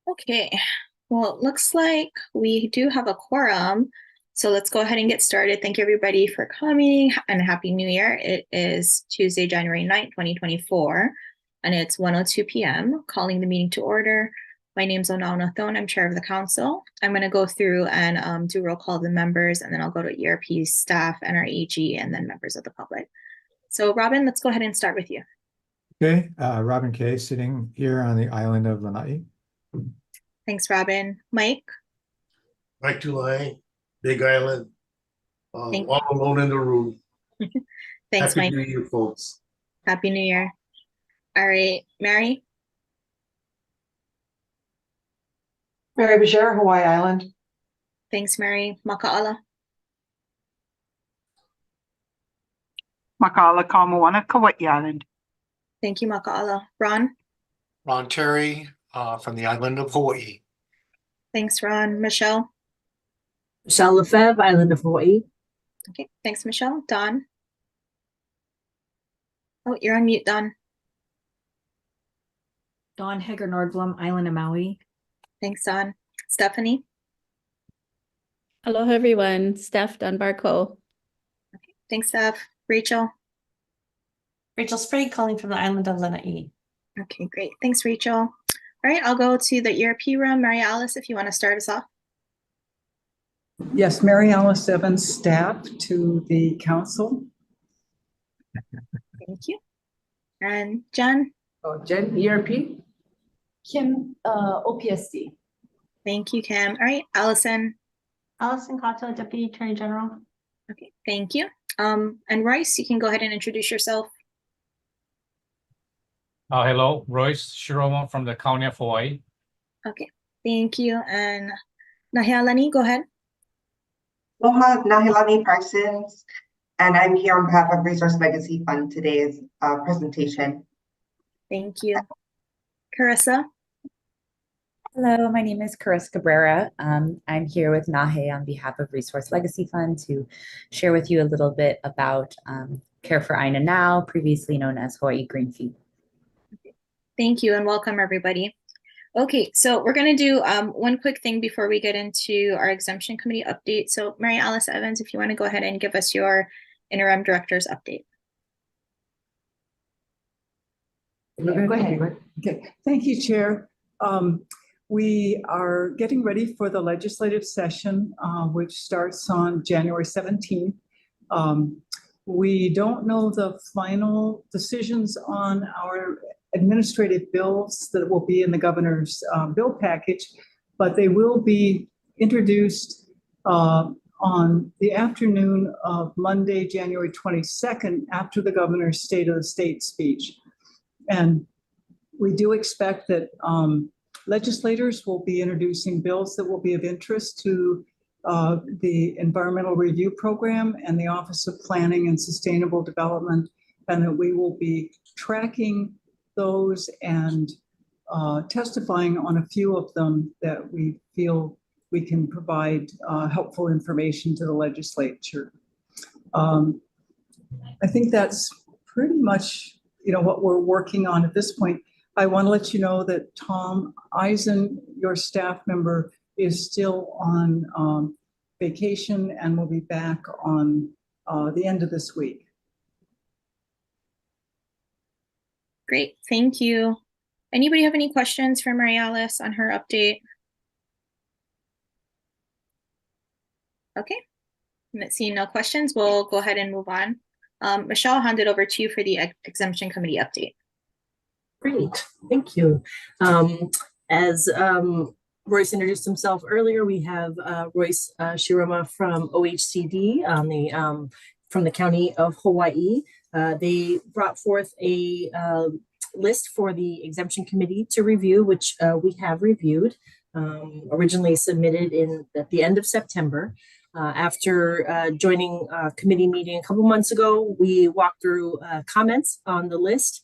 Okay, well, it looks like we do have a quorum. So let's go ahead and get started. Thank you everybody for coming and Happy New Year. It is Tuesday, January 9th, 2024, and it's 1:02 p.m. Calling the meeting to order. My name's Onauna Thone. I'm chair of the council. I'm going to go through and do roll call of the members, and then I'll go to ERP staff and our AG and then members of the public. So Robin, let's go ahead and start with you. Okay, Robin Kay, sitting here on the island of Lanai. Thanks, Robin. Mike? Mike Tulane, Big Island, Thank all alone in the room. Thanks, Happy Mike. New Year, folks. Happy New Year. All right, Mary? Mary Bashir, Hawaii Island. Thanks, Mary. Maka'ala? Maka'ala Kamawana, Kauai Island. Thank you, Maka'ala. Ron? Ron Terry from the island of Hawaii. Thanks, Ron. Michelle? Michelle Lefebvre, Island of Hawaii. Okay, thanks, Michelle. Don? Oh, you're on mute, Don. Dawn Hager Nordblom, Island of Maui. Thanks, Don. Stephanie? Hello, everyone. Steph Dunbar-Co. Okay, thanks, Steph. Rachel? Rachel Sprague calling from the island of Lanai. Okay, great. Thanks, Rachel. All right, I'll go to the ERP room. Mary Alice, if you want to start us off. Yes, Mary Alice Evans, staff to the council. Thank you. And Jen? Oh, Jen, ERP. Kim, OPSD. Thank you, Kim. All right, Allison? Allison Cotto, Deputy Attorney General. Okay, thank you. And Royce, you can go ahead and introduce yourself. Hello, Royce Shiroma from the County of Hawaii. Okay, thank you. And Nahialani, go ahead. Aloha, Nahilani Parsons, and I'm here on behalf of Resource Legacy Fund today's presentation. Thank you. Carissa? Hello, my name is Carissa Cabrera. I'm here with Nahe on behalf of Resource Legacy Fund to share with you a little bit about Care for Aina Now, previously known as Hawaii Green Fee. Thank you and welcome everybody. Okay, so we're going to do one quick thing before we get into our exemption committee update. So Mary Alice Evans, if you want to go ahead and give us your interim director's update. Go ahead. Okay, thank you, Chair. We are getting ready for the legislative session, which starts on January 17th. We don't know the final decisions on our administrative bills that will be in the governor's bill package, but they will be introduced on the afternoon of Monday, January 22nd, after the governor's State of the State speech. And we do expect that legislators will be introducing bills that will be of interest to the Environmental Review Program and the Office of Planning and Sustainable Development, and that we will be tracking those and testifying on a few of them that we feel we can provide helpful information to the legislature. I think that's pretty much what we're working on at this point. I want to let you know that Tom Eisen, your staff member, is still on vacation and will be back on the end of this week. Great, thank you. Anybody have any questions for Mary Alice on her update? Okay, seeing no questions, we'll go ahead and move on. Michelle, I'll hand it over to you for the exemption committee update. Great, thank you. As Royce introduced himself earlier, we have Royce Shiroma from OHCD on from the County of Hawaii. They brought forth a list for the exemption committee to review, which we have reviewed, originally submitted at the end of September. After joining a committee meeting a couple months ago, we walked through comments on the list.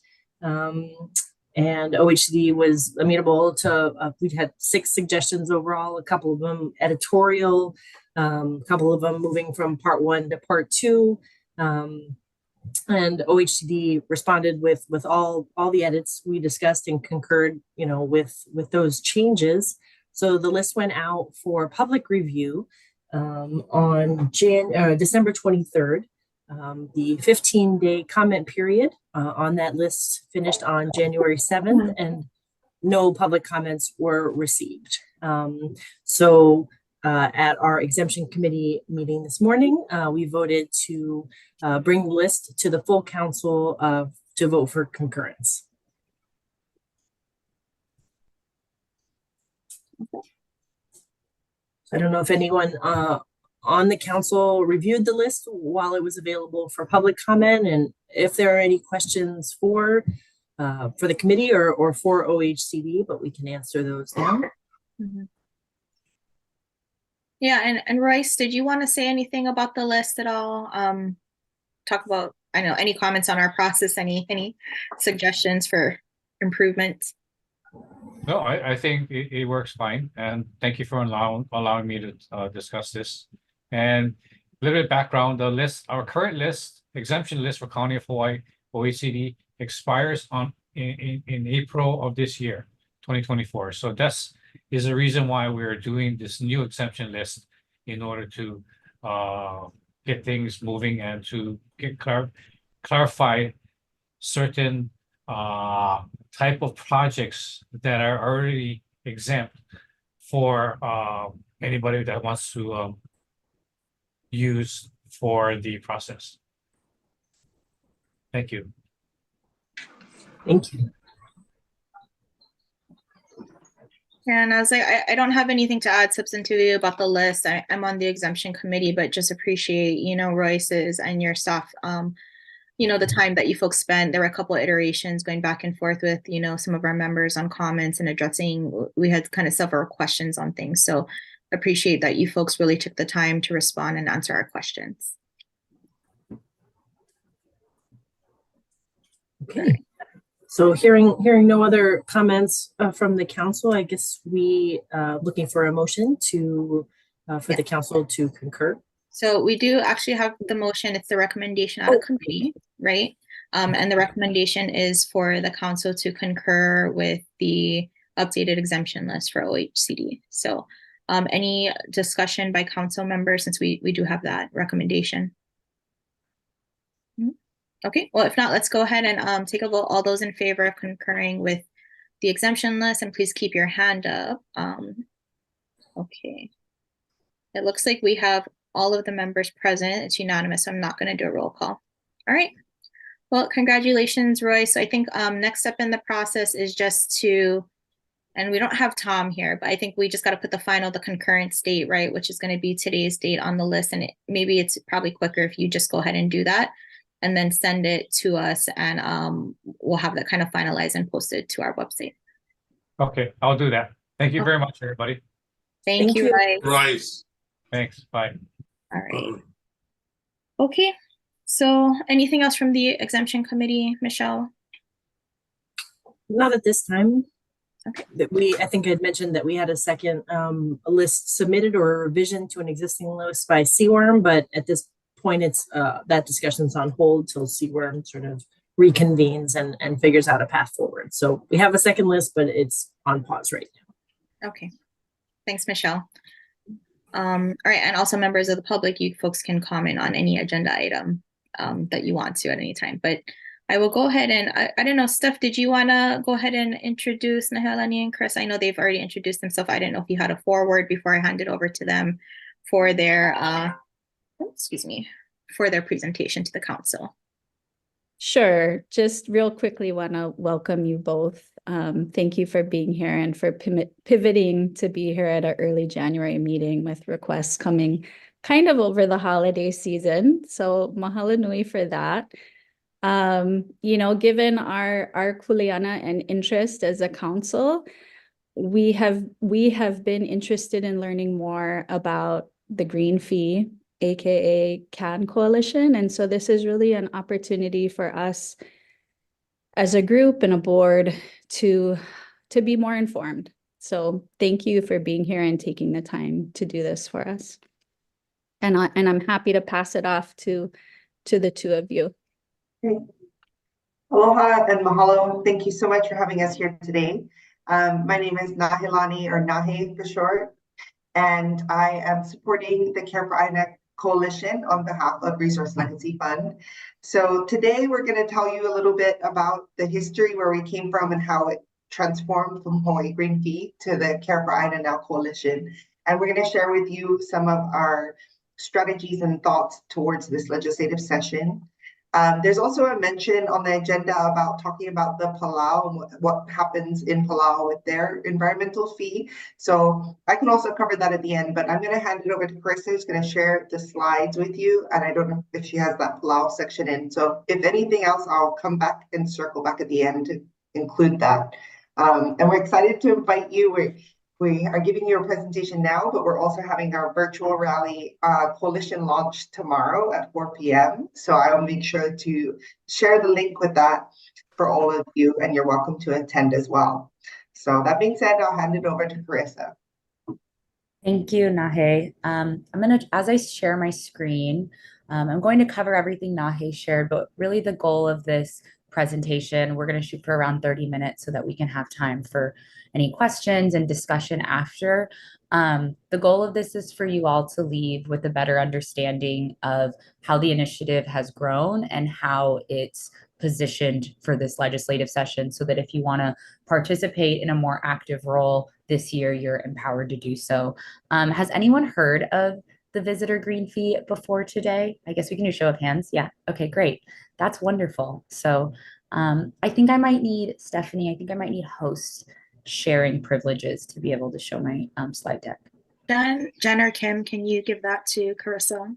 And OHCD was amenable to, we had 6 suggestions overall, a couple of them editorial, a couple of them moving from part 1 to part 2. and OHCD responded with all the edits we discussed and concurred, you know, with those changes. So the list went out for public review on December 23rd. The 15-day comment period on that list finished on January 7th, and no public comments were received. At our exemption committee meeting this morning, we voted to bring the list to the full council to vote for concurrence. I don't know if anyone on the council reviewed the list while it was available for public comment, and if there are any questions for the committee or for OHCD, but we can answer those now. Mm-hmm. Yeah, and Royce, did you want to say anything about the list at all? Talk about, I know, any comments on our process, any suggestions for improvements? No, I think it works fine, and thank you for allowing me to discuss this. And a little bit of background: the list, our current list, exemption list for County of Hawaii OECD expires in April of this year, 2024. So that's is the reason why we're doing this new exemption list, in order to get things moving and to get clarify certain type of projects that are already exempt for anybody that wants to use for the process. Thank you. Thank you. And I was like, I don't have anything to add substantively about the list. I'm on the exemption committee, but just appreciate, you know, Royce's and your staff, you know, the time that you folks spent. There were a couple of iterations going back and forth with, you know, some of our members on comments and addressing, we had kind of several questions on things. So appreciate that you folks really took the time to respond and answer our questions. Okay. So hearing no other comments from the council, I guess we looking for a motion to for the council to concur. So we do actually have the motion. It's the recommendation out of committee, right? And the recommendation is for the council to concur with the updated exemption list for OHCD. So any discussion by council members, since we do have that recommendation? Okay, well, if not, let's go ahead and take a vote. All those in favor of concurring with the exemption list, and please keep your hand up. Okay. It looks like we have all of the members present. It's unanimous, so I'm not going to do a roll call. All right. Well, congratulations, Royce. So I think next step in the process is just to, and we don't have Tom here, but I think we just got to put the concurrence date, right, which is going to be today's date on the list. And maybe it's probably quicker if you just go ahead and do that and then send it to us, and we'll have that kind of finalized and posted to our website. Okay, I'll do that. Thank you very much, everybody. Thank you, Rice. Thanks. Bye. All right. Okay. So anything else from the exemption committee, Michelle? Not at this time. Okay. I think I'd mentioned that we had a second a list submitted or a revision to an existing list by CWORM, but at this point it's that discussion's on hold till CWORM sort of reconvenes and figures out a path forward. So we have a second list, but it's on pause right now. Okay. Thanks, Michelle. All right, and also members of the public, you folks can comment on any agenda item that you want to at any time. But I will go ahead and, I don't know, Steph, did you want to go ahead and introduce Nahelani and Chris? I know they've already introduced themselves. I didn't know if you had a forward before I hand it over to them for their, for their presentation to the council. Sure. Just real quickly want to welcome you both. Thank you for being here and for pivoting to be here at our early January meeting with requests coming kind of over the holiday season. So mahalo nui for that. You know, given our kuleana and interest as a council, we have been interested in learning more about the Green Fee, aka CAN Coalition. And so this is really an opportunity for us as a group and a board to be more informed. So thank you for being here and taking the time to do this for us. And I'm happy to pass it off to the two of you. Great. Aloha and mahalo. Thank you so much for having us here today. My name is Nahilani, or Nahe for short, and I am supporting the Care for Aina Coalition on behalf of Resource Legacy Fund. So today we're going to tell you a little bit about the history, where we came from and how it transformed from Hawaii Green Fee to the Care for Aina Now Coalition. And we're going to share with you some of our strategies and thoughts towards this legislative session. There's also a mention on the agenda about talking about the Palau and what happens in Palau with their environmental fee. So I can also cover that at the end, but I'm going to hand it over to Carissa, who's going to share the slides with you. And I don't know if she has that Palau section in. So if anything else, I'll come back and circle back at the end to include that. And we're excited to invite you. We are giving you a presentation now, but we're also having our virtual rally coalition launch tomorrow at 4 p.m. So I'll make sure to share the link with that for all of you, and you're welcome to attend as well. So that being said, I'll hand it over to Carissa. Thank you, Nahe. As I share my screen, I'm going to cover everything Nahe shared, but really the goal of this presentation, we're going to shoot for around 30 minutes so that we can have time for any questions and discussion after. The goal of this is for you all to leave with a better understanding of how the initiative has grown and how it's positioned for this legislative session, so that if you want to participate in a more active role this year, you're empowered to do so. Has anyone heard of the visitor green fee before today? I guess we can do a show of hands. Yeah. Okay, great. That's wonderful. So I think I might need, Stephanie, I think I might need host sharing privileges to be able to show my slide deck. Jen or Kim, can you give that to Carissa?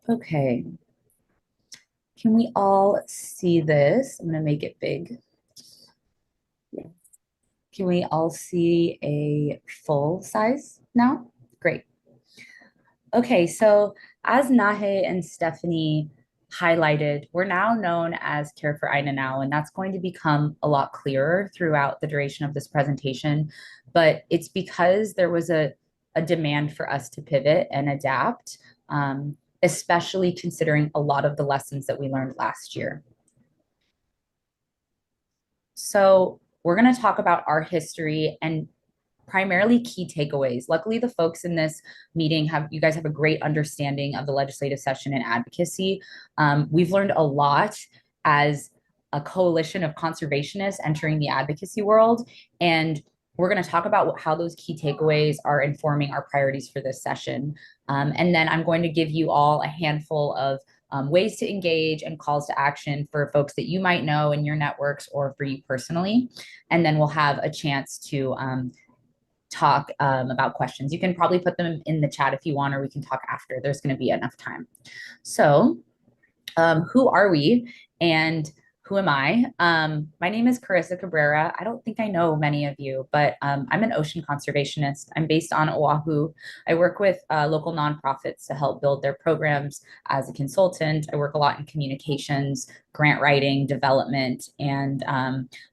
Okay. Can we all see this? I'm going to make it big. Yes. Can we all see a full size now? Great. Okay, so as Nahe and Stephanie highlighted, we're now known as Care for Aina Now, and that's going to become a lot clearer throughout the duration of this presentation. But it's because there was a demand for us to pivot and adapt, especially considering a lot of the lessons that we learned last year. So we're going to talk about our history and primarily key takeaways. Luckily, the folks in this meeting you guys have a great understanding of the legislative session and advocacy. We've learned a lot as a coalition of conservationists entering the advocacy world, and we're going to talk about how those key takeaways are informing our priorities for this session. And then I'm going to give you all a handful of ways to engage and calls to action for folks that you might know in your networks or for you personally. And then we'll have a chance to talk about questions. You can probably put them in the chat if you want, or we can talk after. There's going to be enough time. So who are we and who am I? My name is Carissa Cabrera. I don't think I know many of you, but I'm an ocean conservationist. I'm based on Oahu. I work with local nonprofits to help build their programs as a consultant. I work a lot in communications, grant writing, development, and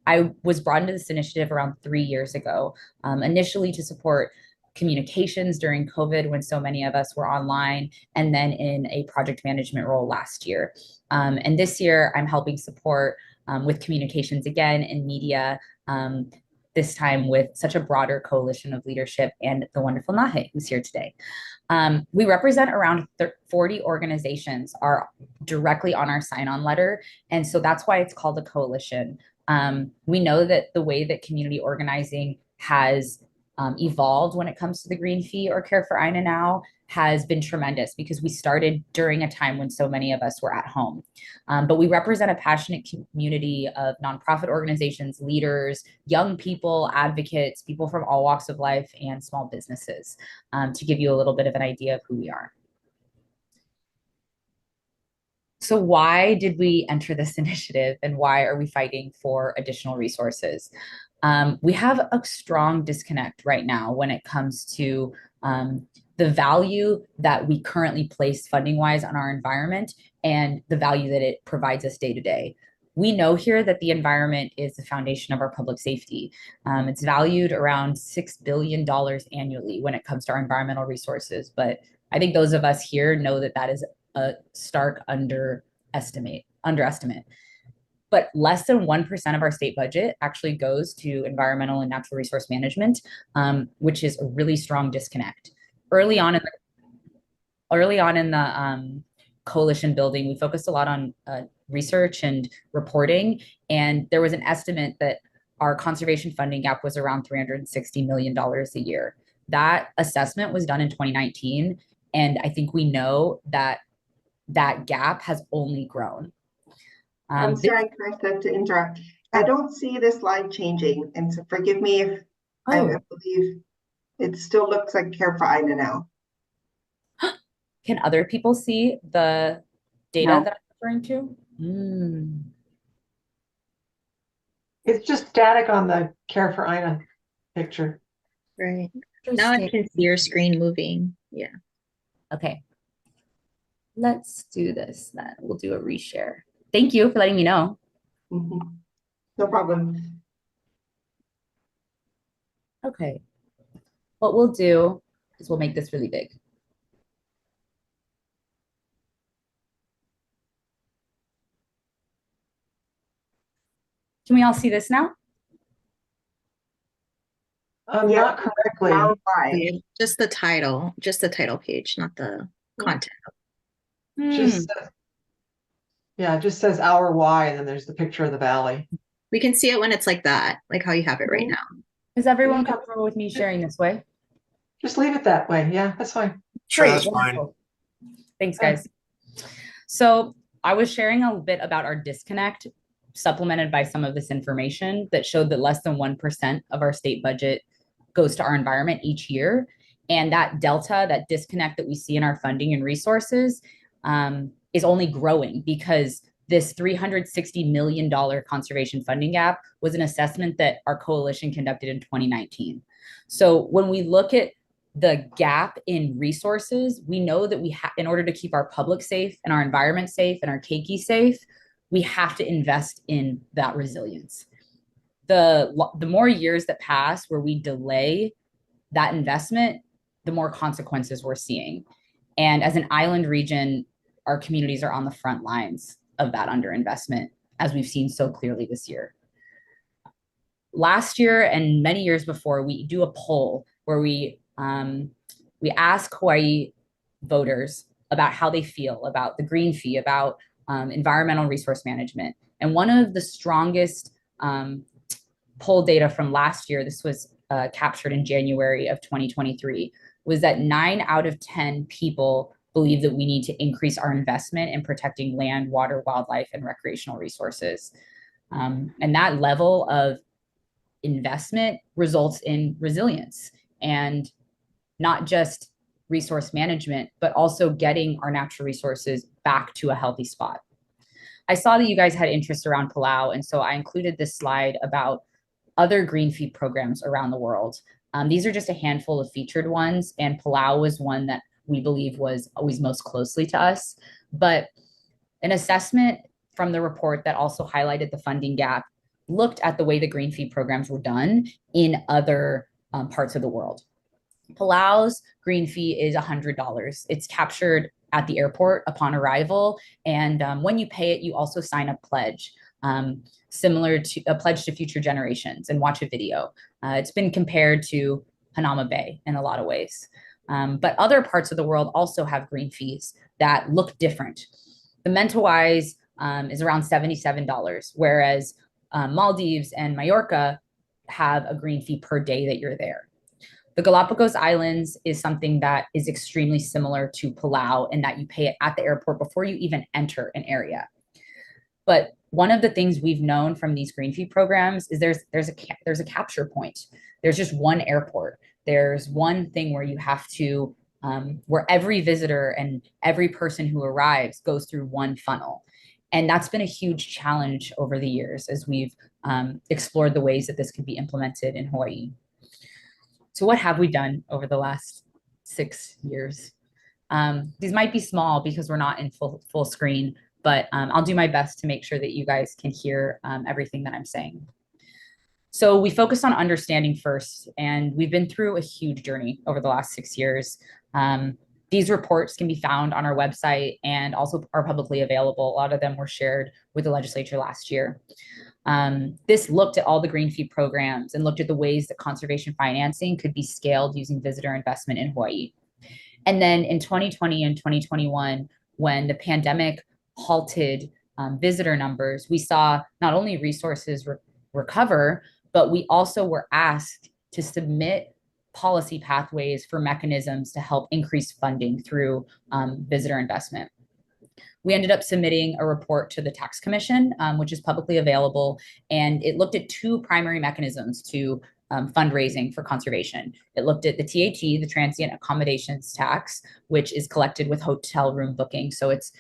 I was brought into this initiative around 3 years ago, initially to support communications during COVID when so many of us were online, and then in a project management role last year. And this year, I'm helping support with communications again in media, this time with such a broader coalition of leadership and the wonderful Nahe, who's here today. We represent around 40 organizations are directly on our sign-on letter, and so that's why it's called a coalition. We know that the way that community organizing has evolved when it comes to the green fee or Care for Aina Now has been tremendous, because we started during a time when so many of us were at home. But we represent a passionate community of nonprofit organizations, leaders, young people, advocates, people from all walks of life, and small businesses, to give you a little bit of an idea of who we are. So why did we enter this initiative, and why are we fighting for additional resources? We have a strong disconnect right now when it comes to the value that we currently place funding-wise on our environment and the value that it provides us day to day. We know here that the environment is the foundation of our public safety. It's valued around $6 billion annually when it comes to our environmental resources. But I think those of us here know that that is a stark underestimate. But less than 1% of our state budget actually goes to environmental and natural resource management, which is a really strong disconnect. Early on in the coalition building, we focused a lot on research and reporting, and there was an estimate that our conservation funding gap was around $360 million a year. That assessment was done in 2019, and I think we know that that gap has only grown. I'm sorry, Carissa, to interrupt. I don't see this slide changing, and so forgive me if I believe it still looks like Care for Ina now. Can other people see the data No. that I'm referring to? It's just static on the Care for Ina picture. Right. Now I can see your screen moving. Yeah. Okay. Let's do this then. We'll do a reshare. Thank you for letting me know. No problem. Okay. What we'll do is we'll make this really big. Can we all see this now? Not correctly. Yeah, just the title page, not the content. Just yeah, it just says our Y, and then there's the picture of the valley. We can see it when it's like that, like how you have it right now. Is everyone comfortable with me sharing this way? Just leave it that way. Yeah, that's fine. Sure, that's fine. Thanks, guys. So I was sharing a bit about our disconnect, supplemented by some of this information that showed that less than 1% of our state budget goes to our environment each year. And that delta, that disconnect that we see in our funding and resources is only growing because this $360 million conservation funding gap was an assessment that our coalition conducted in 2019. So when we look at the gap in resources, we know that in order to keep our public safe and our environment safe and our keiki safe, we have to invest in that resilience. The more years that pass where we delay that investment, the more consequences we're seeing. And as an island region, our communities are on the front lines of that underinvestment, as we've seen so clearly this year. Last year and many years before, we do a poll where we ask Hawaii voters about how they feel about the green fee, about environmental resource management. And one of the strongest poll data from last year, this was captured in January of 2023, was that 9 out of 10 people believe that we need to increase our investment in protecting land, water, wildlife, and recreational resources. And that level of investment results in resilience and not just resource management, but also getting our natural resources back to a healthy spot. I saw that you guys had interest around Palau, and so I included this slide about other green fee programs around the world. These are just a handful of featured ones, and Palau was one that we believe was always most closely to us. But an assessment from the report that also highlighted the funding gap looked at the way the green fee programs were done in other parts of the world. Palau's green fee is $100. It's captured at the airport upon arrival. And when you pay it, you also sign a pledge, similar to a pledge to future generations, and watch a video. It's been compared to Hanama Bay in a lot of ways. But other parts of the world also have green fees that look different. The Mentawais is around $77, whereas Maldives and Majorca have a green fee per day that you're there. The Galapagos Islands is something that is extremely similar to Palau in that you pay it at the airport before you even enter an area. But one of the things we've known from these green fee programs is there's a capture point. There's just one airport. There's one thing where you have to, where every visitor and every person who arrives goes through one funnel. And that's been a huge challenge over the years as we've explored the ways that this could be implemented in Hawaii. So what have we done over the last 6 years? These might be small because we're not in full screen, but I'll do my best to make sure that you guys can hear everything that I'm saying. So we focused on understanding first, and we've been through a huge journey over the last 6 years. These reports can be found on our website and also are publicly available. A lot of them were shared with the legislature last year. This looked at all the green fee programs and looked at the ways that conservation financing could be scaled using visitor investment in Hawaii. And then in 2020 and 2021, when the pandemic halted visitor numbers, we saw not only resources recover, but we also were asked to submit policy pathways for mechanisms to help increase funding through visitor investment. We ended up submitting a report to the Tax Commission, which is publicly available, and it looked at two primary mechanisms to fundraising for conservation. It looked at the TAT, the Transient Accommodations Tax, which is collected with hotel room booking. So it's,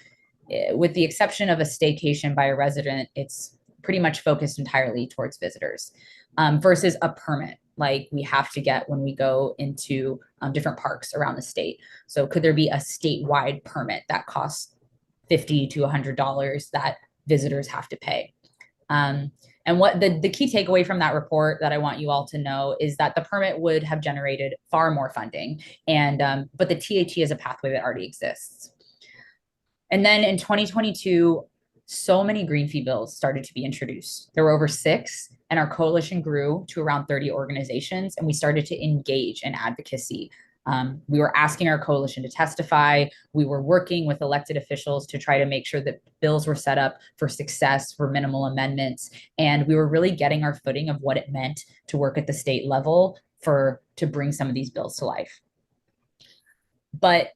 with the exception of a staycation by a resident, it's pretty much focused entirely towards visitors, versus a permit like we have to get when we go into different parks around the state. So could there be a statewide permit that costs $50 to $100 that visitors have to pay? And what the key takeaway from that report that I want you all to know is that the permit would have generated far more funding, and but the TAT is a pathway that already exists. And then in 2022, so many green fee bills started to be introduced. There were over 6, and our coalition grew to around 30 organizations, and we started to engage in advocacy. We were asking our coalition to testify. We were working with elected officials to try to make sure that bills were set up for success, for minimal amendments. And we were really getting our footing of what it meant to work at the state level to bring some of these bills to life. But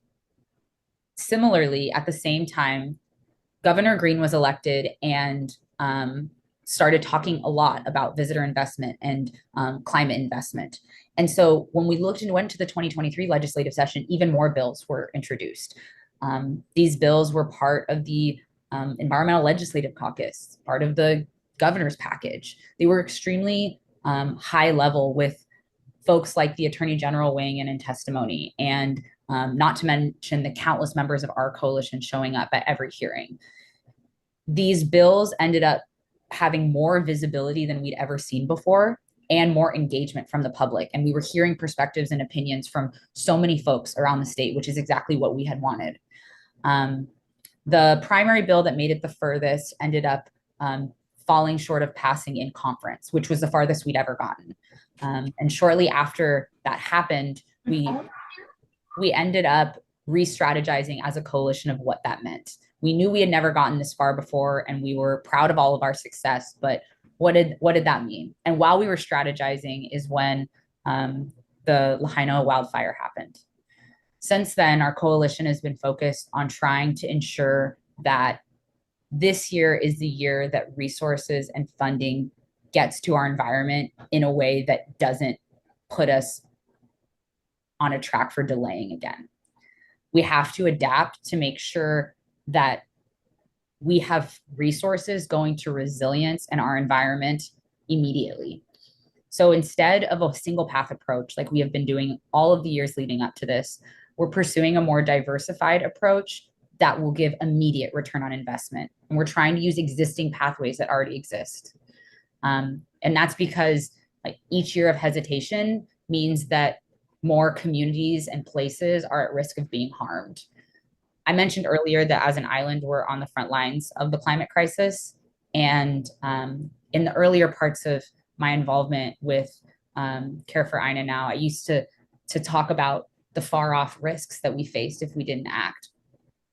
similarly, at the same time, Governor Green was elected and started talking a lot about visitor investment and climate investment. And so when we looked and went to the 2023 legislative session, even more bills were introduced. These bills were part of the Environmental Legislative Caucus, part of the governor's package. They were extremely high level, with folks like the Attorney General weighing in testimony, and not to mention the countless members of our coalition showing up at every hearing. These bills ended up having more visibility than we'd ever seen before, and more engagement from the public. And we were hearing perspectives and opinions from so many folks around the state, which is exactly what we had wanted. The primary bill that made it the furthest ended up falling short of passing in conference, which was the farthest we'd ever gotten. And shortly after that happened, we ended up re-strategizing as a coalition of what that meant. We knew we had never gotten this far before, and we were proud of all of our success, but what did that mean? And while we were strategizing is when the Lahaina wildfire happened. Since then, our coalition has been focused on trying to ensure that this year is the year that resources and funding gets to our environment in a way that doesn't put us on a track for delaying again. We have to adapt to make sure that we have resources going to resilience in our environment immediately. So instead of a single path approach, like we have been doing all of the years leading up to this, we're pursuing a more diversified approach that will give immediate return on investment. And we're trying to use existing pathways that already exist. And that's because like each year of hesitation means that more communities and places are at risk of being harmed. I mentioned earlier that as an island, we're on the front lines of the climate crisis. And in the earlier parts of my involvement with Care for Aina Now, I used to talk about the far off risks that we faced if we didn't act.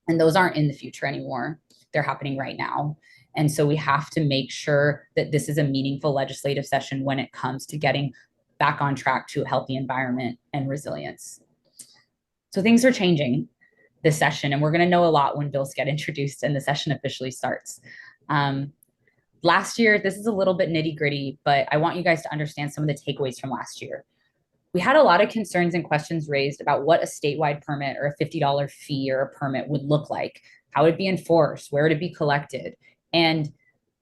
And those aren't in the future anymore. They're happening right now. And so we have to make sure that this is a meaningful legislative session when it comes to getting back on track to a healthy environment and resilience. So things are changing this session, and we're going to know a lot when bills get introduced and the session officially starts. Last year, this is a little bit nitty gritty, but I want you guys to understand some of the takeaways from last year. We had a lot of concerns and questions raised about what a statewide permit or a $50 fee or a permit would look like, how it would be enforced, where would it be collected. And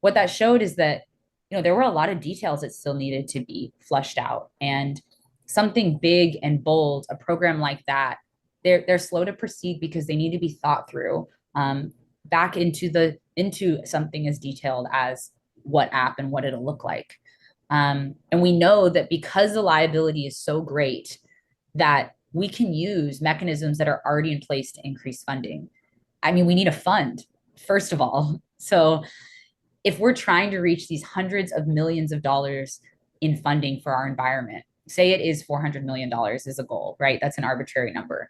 what that showed is that, there were a lot of details that still needed to be flushed out. And something big and bold, a program like that, they're slow to proceed because they need to be thought through. back into something as detailed as what app and what it'll look like. And we know that because the liability is so great that we can use mechanisms that are already in place to increase funding. I mean, we need a fund, first of all. So if we're trying to reach these hundreds of millions of dollars in funding for our environment, say it is $400 million is a goal, right? That's an arbitrary number.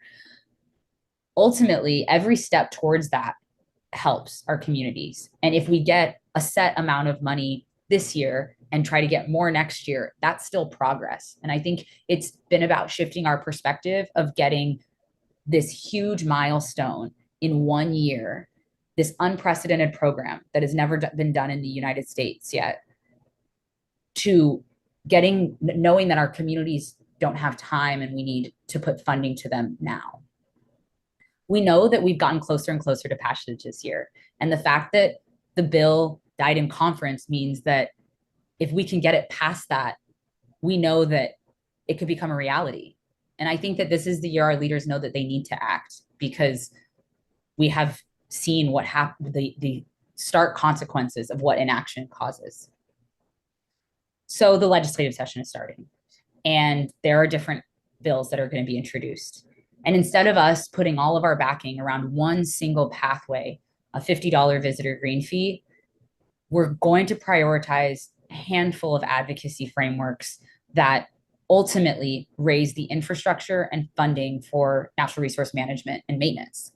Ultimately, every step towards that helps our communities. And if we get a set amount of money this year and try to get more next year, that's still progress. And I think it's been about shifting our perspective of getting this huge milestone in 1 year, this unprecedented program that has never been done in the United States yet, to knowing that our communities don't have time and we need to put funding to them now. We know that we've gotten closer and closer to passage this year. And the fact that the bill died in conference means that if we can get it past that, we know that it could become a reality. And I think that this is the year our leaders know that they need to act, because we have seen what happened, the stark consequences of what inaction causes. So the legislative session is starting, and there are different bills that are going to be introduced. And instead of us putting all of our backing around one single pathway, a $50 visitor green fee, we're going to prioritize a handful of advocacy frameworks that ultimately raise the infrastructure and funding for natural resource management and maintenance.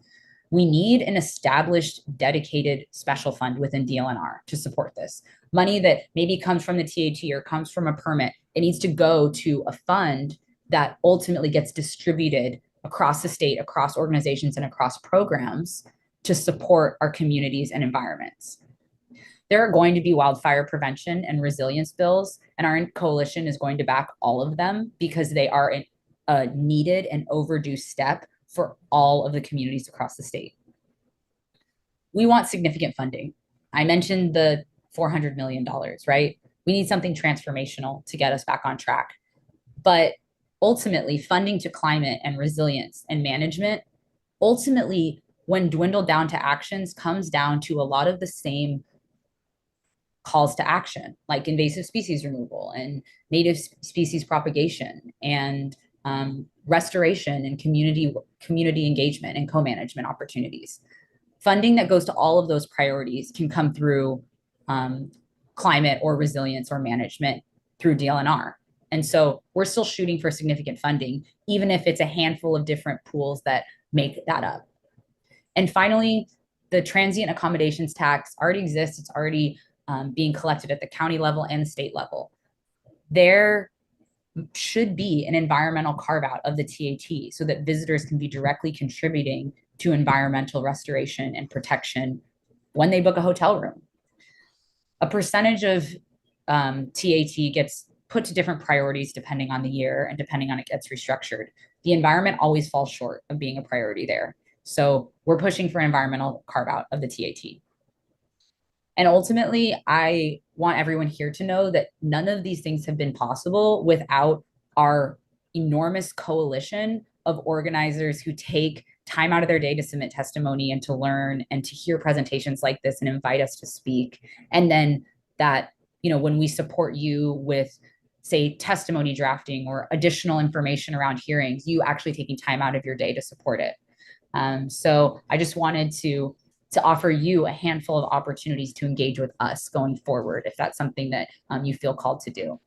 We need an established, dedicated special fund within DLNR to support this. Money that maybe comes from the TAT or comes from a permit, it needs to go to a fund that ultimately gets distributed across the state, across organizations, and across programs to support our communities and environments. There are going to be wildfire prevention and resilience bills, and our coalition is going to back all of them because they are a needed and overdue step for all of the communities across the state. We want significant funding. I mentioned the $400 million, right? We need something transformational to get us back on track. But ultimately, funding to climate and resilience and management, ultimately, when dwindled down to actions, comes down to a lot of the same calls to action, like invasive species removal and native species propagation and restoration and community engagement and co-management opportunities. Funding that goes to all of those priorities can come through climate or resilience or management through DLNR. And so we're still shooting for significant funding, even if it's a handful of different pools that make that up. And finally, the transient accommodations tax already exists. It's already being collected at the county level and the state level. There should be an environmental carve out of the TAT so that visitors can be directly contributing to environmental restoration and protection when they book a hotel room. A percentage of TAT gets put to different priorities depending on the year and depending on it gets restructured. The environment always falls short of being a priority there. So we're pushing for an environmental carve out of the TAT. And ultimately, I want everyone here to know that none of these things have been possible without our enormous coalition of organizers who take time out of their day to submit testimony and to learn and to hear presentations like this and invite us to speak. And then that, when we support you with, say, testimony drafting or additional information around hearings, you actually taking time out of your day to support it. So I just wanted to offer you a handful of opportunities to engage with us going forward, if that's something that you feel called to do.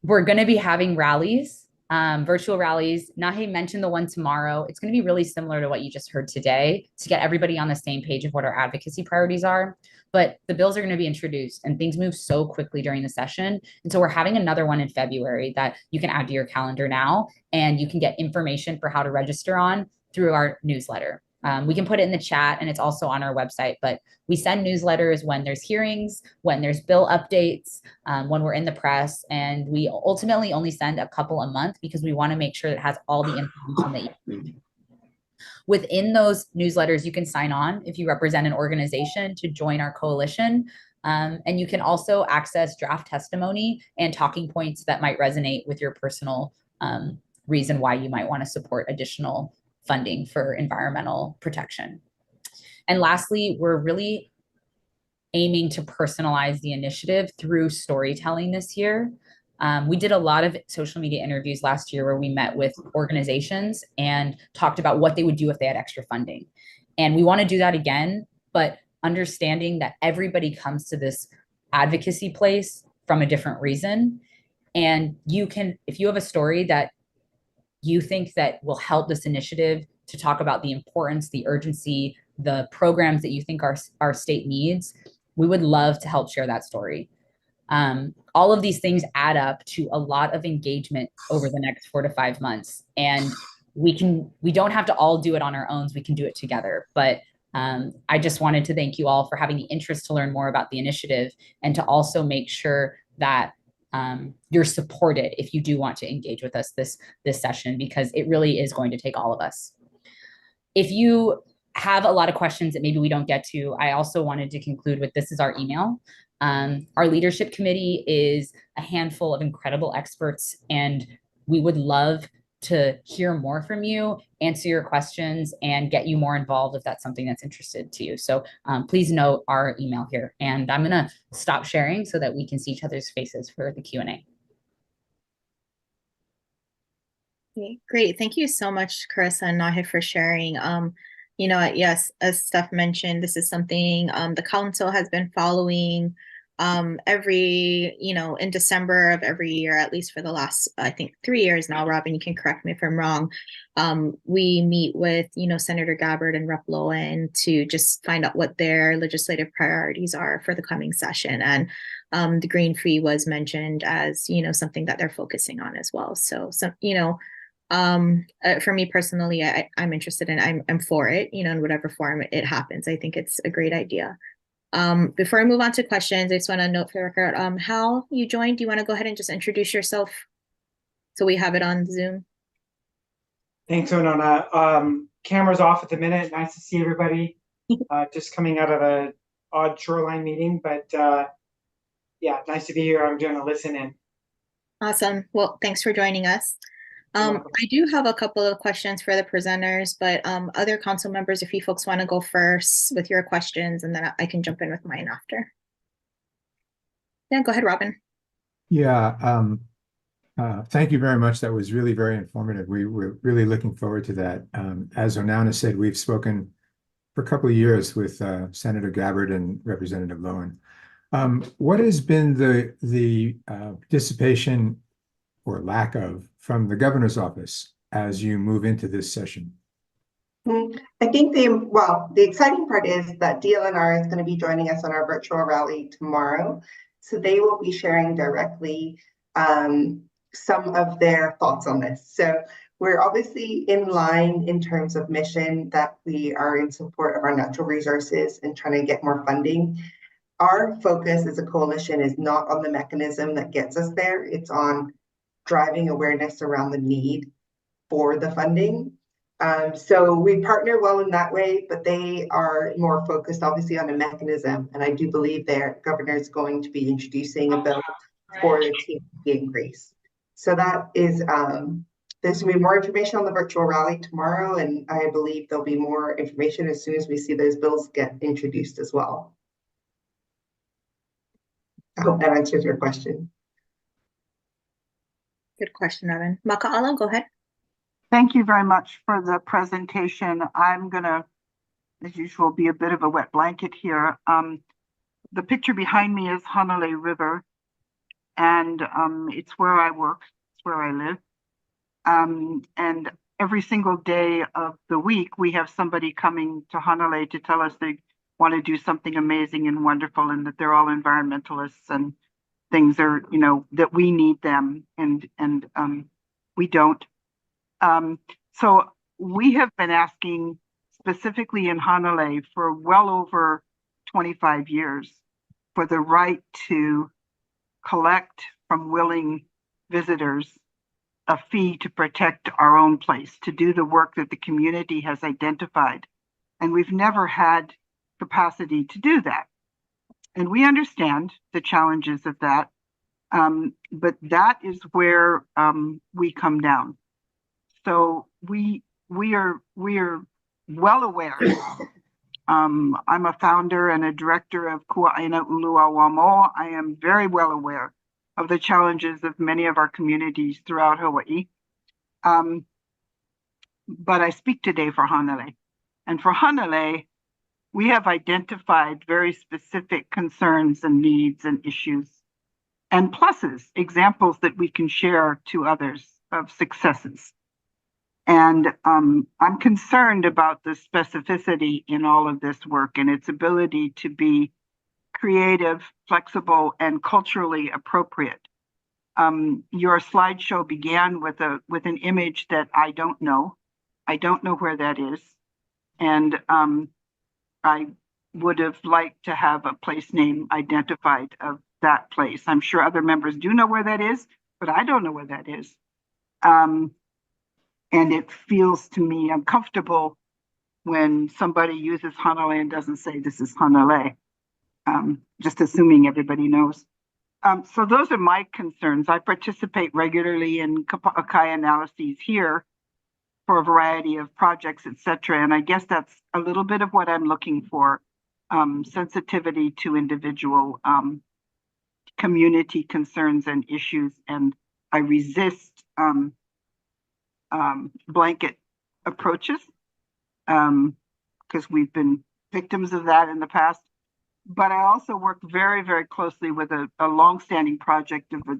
We're going to be having rallies, virtual rallies. Nahe mentioned the one tomorrow. It's going to be really similar to what you just heard today to get everybody on the same page of what our advocacy priorities are. But the bills are going to be introduced and things move so quickly during the session. And so we're having another one in February that you can add to your calendar now, and you can get information for how to register on through our newsletter. We can put it in the chat and it's also on our website, but we send newsletters when there's hearings, when there's bill updates, when we're in the press, and we ultimately only send a couple a month because we want to make sure that it has all the information that you need. Within those newsletters, you can sign on if you represent an organization to join our coalition. And you can also access draft testimony and talking points that might resonate with your personal reason why you might want to support additional funding for environmental protection. And lastly, we're really aiming to personalize the initiative through storytelling this year. We did a lot of social media interviews last year where we met with organizations and talked about what they would do if they had extra funding. And we want to do that again, but understanding that everybody comes to this advocacy place from a different reason. And you can, if you have a story that you think that will help this initiative to talk about the importance, the urgency, the programs that you think our state needs, we would love to help share that story. All of these things add up to a lot of engagement over the next 4 to 5 months. And we don't have to all do it on our own, we can do it together. But I just wanted to thank you all for having the interest to learn more about the initiative and to also make sure that you're supported if you do want to engage with us this session, because it really is going to take all of us. If you have a lot of questions that maybe we don't get to, I also wanted to conclude with this is our email. Our leadership committee is a handful of incredible experts, and we would love to hear more from you, answer your questions, and get you more involved if that's something that's interested to you. So please note our email here. And I'm gonna stop sharing so that we can see each other's faces for the Q&A. Okay, great. Thank you so much, Carissa and Nahe, for sharing. You know, yes, as Steph mentioned, this is something the council has been following every, you know, in December of every year, at least for the last, I think, 3 years now. Robin, you can correct me if I'm wrong. We meet with, you know, Senator Gabbard and Rep. Lowen to just find out what their legislative priorities are for the coming session. And the green fee was mentioned as, you know, something that they're focusing on as well. So you know, for me personally, I'm interested in, I'm for it, you know, in whatever form it happens. I think it's a great idea. Before I move on to questions, I just want to note for the record, Hal, you joined. Do you want to go ahead and just introduce yourself so we have it on Zoom? Thanks, Onona. Camera's off at the minute. Nice to see everybody. Just coming out of a odd shoreline meeting, but yeah, nice to be here. I'm going to listen in. Awesome. Well, thanks for joining us. I do have a couple of questions for the presenters, but other council members, if you folks want to go first with your questions, and then I can jump in with mine after. Yeah, go ahead, Robin. Yeah, thank you very much. That was really very informative. We're really looking forward to that. As Onana said, we've spoken for a couple of years with Senator Gabbard and Representative Lowen. What has been the dissipation or lack of from the governor's office as you move into this session? I think the exciting part is that DLNR is going to be joining us on our virtual rally tomorrow. So they will be sharing directly some of their thoughts on this. So we're obviously in line in terms of mission that we are in support of our natural resources and trying to get more funding. Our focus as a coalition is not on the mechanism that gets us there. It's on driving awareness around the need for the funding. So we partner well in that way, but they are more focused obviously on a mechanism. And I do believe their governor is going to be introducing a bill for the TNP increase. So that is, there's going to be more information on the virtual rally tomorrow. And I believe there'll be more information as soon as we see those bills get introduced as well. I hope that answers your question. Good question, Robin. Maka'ala, go ahead. Thank you very much for the presentation. I'm going to, as usual, be a bit of a wet blanket here. The picture behind me is Hanalei River, and it's where I work, it's where I live. And every single day of the week, we have somebody coming to Hanalei to tell us they want to do something amazing and wonderful, and that they're all environmentalists and things are, you know, that we need them and we don't. So we have been asking specifically in Hanalei for well over 25 years for the right to collect from willing visitors a fee to protect our own place, to do the work that the community has identified. And we've never had capacity to do that. And we understand the challenges of that, but that is where we come down. So we we are well aware. I'm a founder and a director of Kua'aina Ulua Wamo. I am very well aware of the challenges of many of our communities throughout Hawaii. But I speak today for Hanalei. And for Hanalei, we have identified very specific concerns and needs and issues and pluses, examples that we can share to others of successes. And I'm concerned about the specificity in all of this work and its ability to be creative, flexible, and culturally appropriate. Your slideshow began with an image that I don't know. I don't know where that is. And I would have liked to have a place name identified of that place. I'm sure other members do know where that is, but I don't know where that is. And it feels to me uncomfortable when somebody uses Hanalei and doesn't say this is Hanalei, just assuming everybody knows. So those are my concerns. I participate regularly in Kapa'akai analyses here for a variety of projects, et cetera. And I guess that's a little bit of what I'm looking for, sensitivity to individual community concerns and issues. And I resist blanket approaches because we've been victims of that in the past. But I also work very, very closely with a longstanding project of a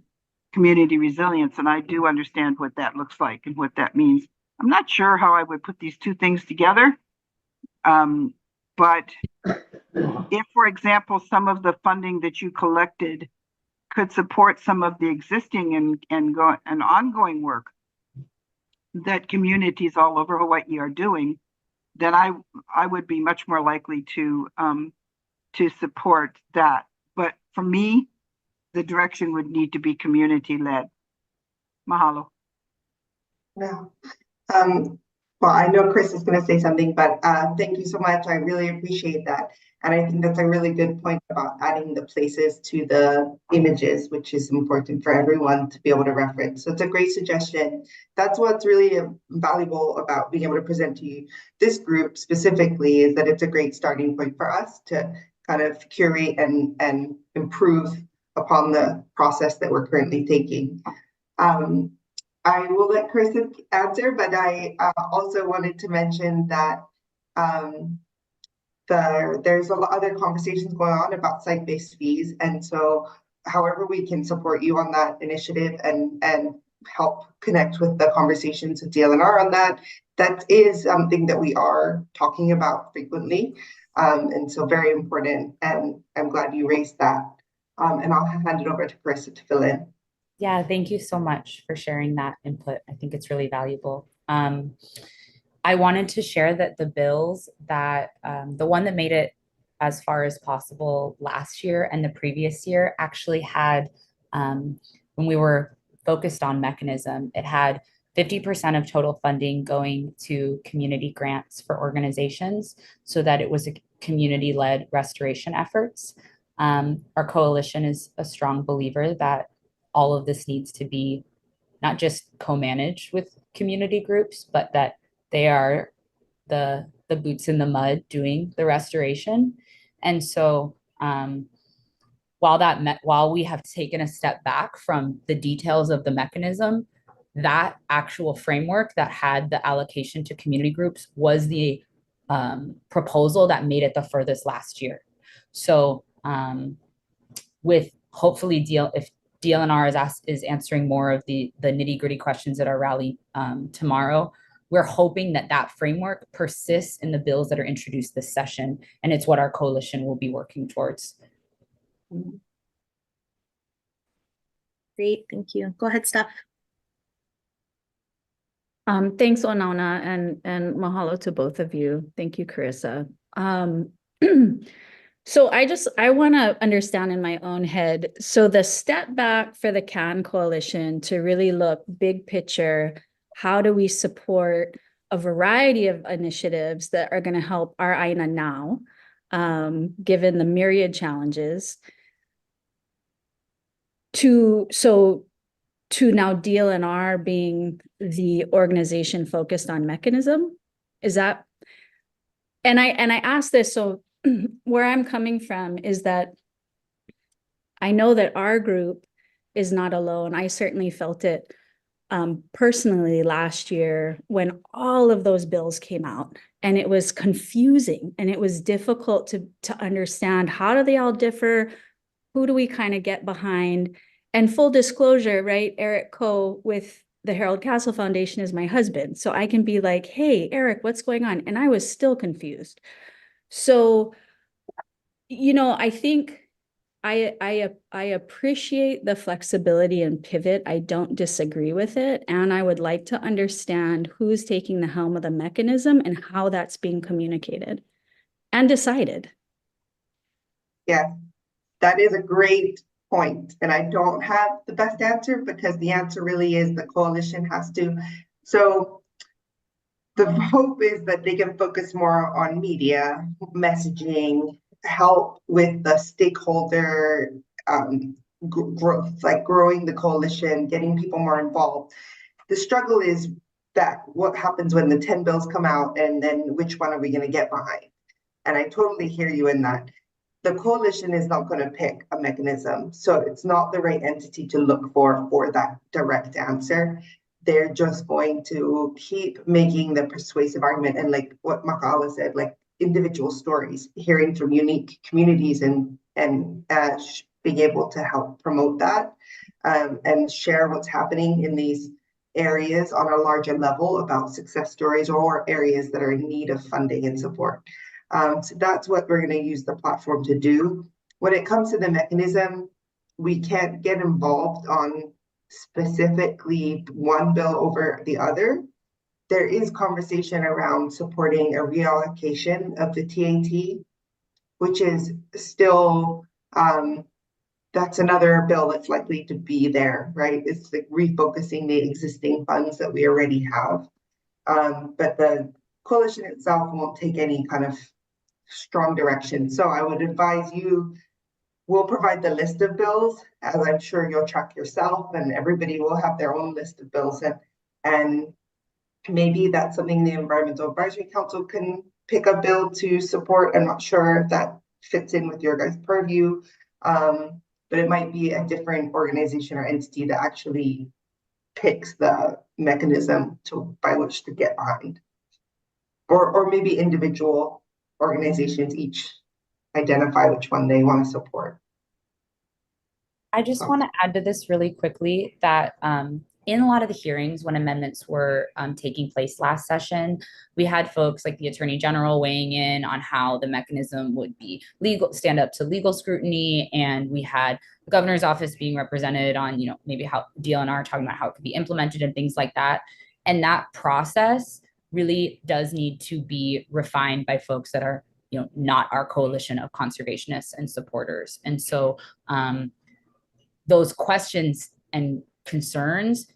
community resilience, and I do understand what that looks like and what that means. I'm not sure how I would put these two things together, but if, for example, some of the funding that you collected could support some of the existing and ongoing work that communities all over Hawaii are doing, then I would be much more likely to support that. But for me, the direction would need to be community-led. Mahalo. No. Well, I know Chris is going to say something, but thank you so much. I really appreciate that. And I think that's a really good point about adding the places to the images, which is important for everyone to be able to reference. So it's a great suggestion. That's what's really valuable about being able to present to you. This group specifically is that it's a great starting point for us to kind of curate and improve upon the process that we're currently taking. I will let Chris answer, but I also wanted to mention that there's a lot of other conversations going on about site-based fees. And so however we can support you on that initiative and help connect with the conversations with DLNR on that is something that we are talking about frequently. And so very important. And I'm glad you raised that. And I'll hand it over to Carissa to fill in. Yeah, thank you so much for sharing that input. I think it's really valuable. I wanted to share that the bills that, the one that made it as far as possible last year and the previous year actually had, when we were focused on mechanism, it had 50% of total funding going to community grants for organizations so that it was a community-led restoration efforts. Our coalition is a strong believer that all of this needs to be not just co-managed with community groups, but that they are the boots in the mud doing the restoration. And so while we have taken a step back from the details of the mechanism, that actual framework that had the allocation to community groups was the proposal that made it the furthest last year. So with hopefully if DLNR is answering more of the nitty-gritty questions at our rally tomorrow, we're hoping that framework persists in the bills that are introduced this session, and it's what our coalition will be working towards. Great, thank you. Go ahead, Steph. Thanks, Onauna, and mahalo to both of you. Thank you, Carissa. So I want to understand in my own head. So the step back for the CAN Coalition to really look big picture, how do we support a variety of initiatives that are going to help our Aina now, given the myriad challenges, to to now DLNR being the organization focused on mechanism? Is that, and I ask this, so where I'm coming from is that I know that our group is not alone. I certainly felt it personally last year when all of those bills came out, and it was confusing and it was difficult to understand, how do they all differ? Who do we kind of get behind? And full disclosure, right? Eric Coe with the Harold Castle Foundation is my husband. So I can be like, hey, Eric, what's going on? And I was still confused. So, I think I appreciate the flexibility and pivot. I don't disagree with it. And I would like to understand who's taking the helm of the mechanism and how that's being communicated and decided. Yeah, that is a great point. And I don't have the best answer, because the answer really is the coalition has to. So the hope is that they can focus more on media, messaging, help with the stakeholder growth, like growing the coalition, getting people more involved. The struggle is that what happens when the 10 bills come out, and then which one are we going to get behind? And I totally hear you in that. The coalition is not going to pick a mechanism, so it's not the right entity to look for that direct answer. They're just going to keep making the persuasive argument, and like what Makala said, like individual stories, hearing from unique communities, and being able to help promote that, and share what's happening in these areas on a larger level about success stories or areas that are in need of funding and support. So that's what we're going to use the platform to do. When it comes to the mechanism, we can't get involved on specifically one bill over the other. There is conversation around supporting a reallocation of the TAT, which is still, that's another bill that's likely to be there, right? It's like refocusing the existing funds that we already have. But the coalition itself won't take any kind of strong direction. So I would advise you, we'll provide the list of bills, as I'm sure you'll track yourself, and everybody will have their own list of bills. And maybe that's something the Environmental Advisory Council can pick a bill to support. I'm not sure if that fits in with your guys' purview, but it might be a different organization or entity that actually picks the mechanism by which to get behind. Or maybe individual organizations each identify which one they want to support. I just want to add to this really quickly that in a lot of the hearings when amendments were taking place last session, we had folks like the Attorney General weighing in on how the mechanism would be legal, stand up to legal scrutiny, and we had the governor's office being represented on, maybe how DLNR talking about how it could be implemented and things like that. And that process really does need to be refined by folks that are, not our coalition of conservationists and supporters. And so those questions and concerns,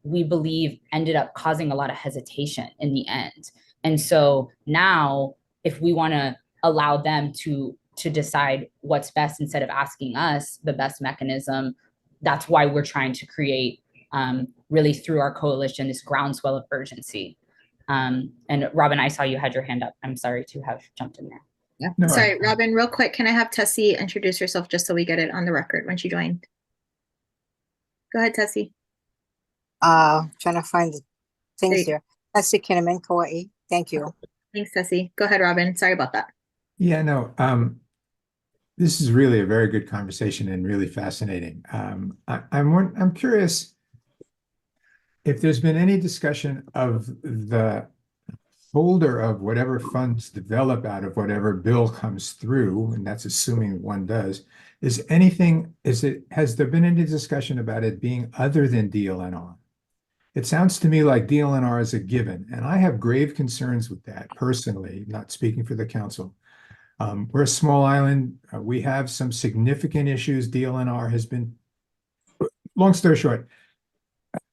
we believe, ended up causing a lot of hesitation in the end. And so now, if we want to allow them to decide what's best instead of asking us the best mechanism, that's why we're trying to create, really through our coalition, this groundswell of urgency. And Robin, I saw you had your hand up. I'm sorry to have jumped in there. Yeah. No, sorry, Robin, real quick, can I have Tessie introduce herself just so we get it on the record when she joined? Go ahead, Tessie. Trying to find the things here. Tessie Kinnaman, Kauai. Thank you. Thanks, Tessie. Go ahead, Robin. Sorry about that. Yeah, no, this is really a very good conversation and really fascinating. I'm curious if there's been any discussion of the holder of whatever funds develop out of whatever bill comes through, and that's assuming one does. Has there been any discussion about it being other than DLNR? It sounds to me like DLNR is a given, and I have grave concerns with that personally, not speaking for the council. We're a small island. We have some significant issues. DLNR has been, long story short,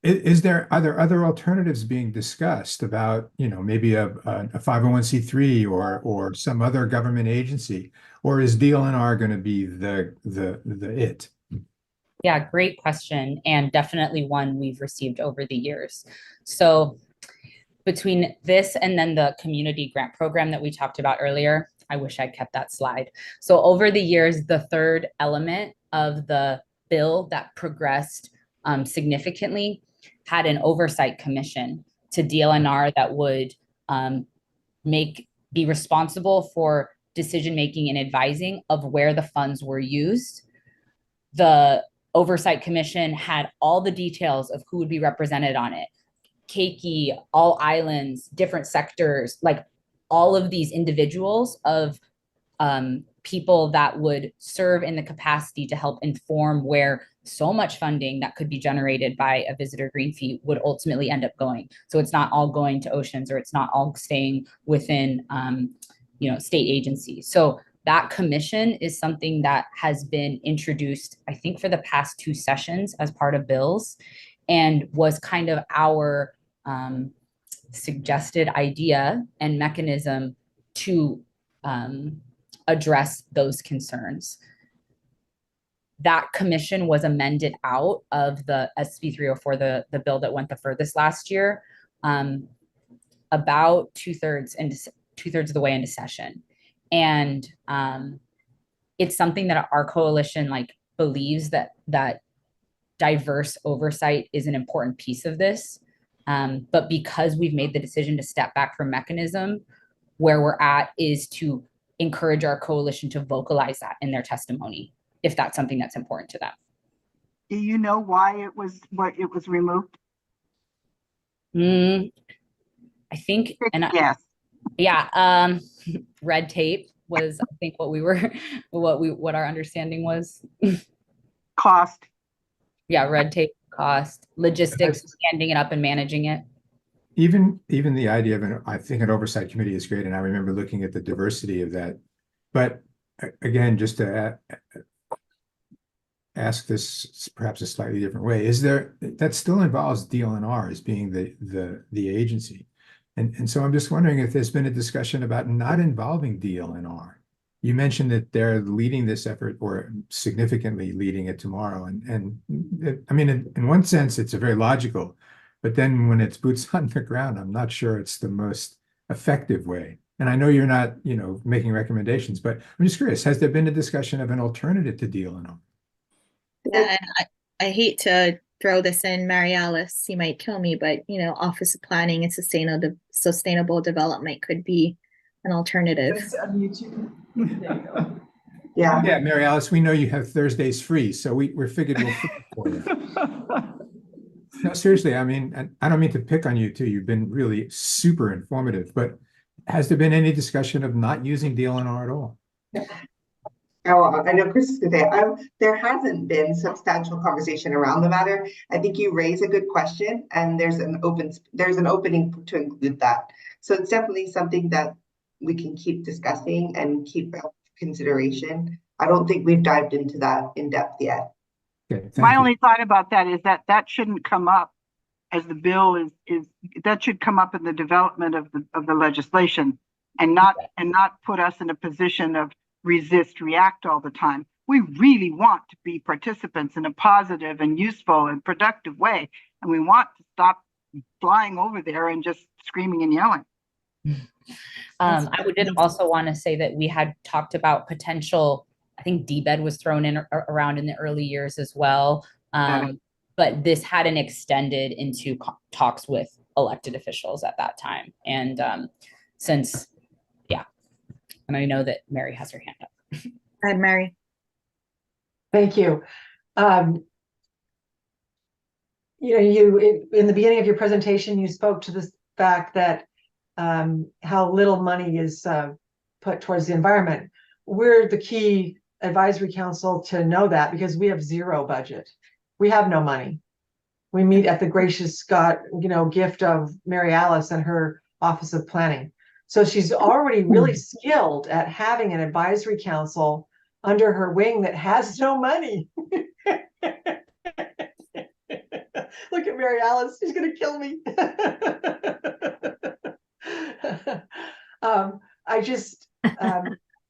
are there other alternatives being discussed about, maybe a 501c3 or some other government agency, or is DLNR going to be the it? Yeah, great question, and definitely one we've received over the years. So between this and then the community grant program that we talked about earlier, I wish I'd kept that slide. So over the years, the third element of the bill that progressed significantly had an oversight commission to DLNR that would be responsible for decision making and advising of where the funds were used. The oversight commission had all the details of who would be represented on it. Keiki, all islands, different sectors, like all of these individuals of people that would serve in the capacity to help inform where so much funding that could be generated by a visitor green fee would ultimately end up going. So it's not all going to oceans, or it's not all staying within state agencies. So that commission is something that has been introduced, I think, for the past 2 sessions as part of bills, and was kind of our suggested idea and mechanism to address those concerns. That commission was amended out of the SB 304, the bill that went the furthest last year, about two-thirds of the way into session. And it's something that our coalition believes that diverse oversight is an important piece of this. But because we've made the decision to step back from mechanism, where we're at is to encourage our coalition to vocalize that in their testimony, if that's something that's important to them. Do you know why it was removed? I think, yes. Yeah, red tape was, I think, what our understanding was. Cost. Yeah, red tape, cost, logistics, standing it up and managing it. Even the idea of I think an oversight committee is great, and I remember looking at the diversity of that. But again, just to ask this perhaps a slightly different way, that still involves DLNR as being the agency, and so I'm just wondering if there's been a discussion about not involving DLNR. You mentioned that they're leading this effort, or significantly leading it tomorrow, and I mean, in one sense, it's a very logical. But then when it's boots on the ground, I'm not sure it's the most effective way. And I know you're not, making recommendations, but I'm just curious, has there been a discussion of an alternative to DLNR? Yeah, and I hate to throw this in, Mary Alice, you might kill me, but Office of Planning and Sustainable Development could be an alternative. Yeah. Yeah, Mary Alice, we know you have Thursdays free, so we're figured we'll fit it for you. No, seriously, I mean, I don't mean to pick on you too. You've been really super informative, but has there been any discussion of not using DLNR at all? Oh, I know Chris is going to say, there hasn't been substantial conversation around the matter. I think you raise a good question, and there's an opening to include that. So it's definitely something that we can keep discussing and keep consideration. I don't think we've dived into that in depth yet. Okay, my only thought about that is that shouldn't come up as the bill is that should come up in the development of the legislation, and not put us in a position of resist, react all the time. We really want to be participants in a positive and useful and productive way, and we want to stop flying over there and just screaming and yelling. I did also want to say that we had talked about potential, I think DBED was thrown in around in the early years as well. But this hadn't extended into talks with elected officials at that time. And and I know that Mary has her hand up. Hi, Mary. Thank you. You in the beginning of your presentation, you spoke to the fact that how little money is put towards the environment. We're the key advisory council to know that, because we have zero budget. We have no money. We meet at the gracious gift of Mary Alice and her Office of Planning. So she's already really skilled at having an advisory council under her wing that has no money. Look at Mary Alice, she's gonna kill me.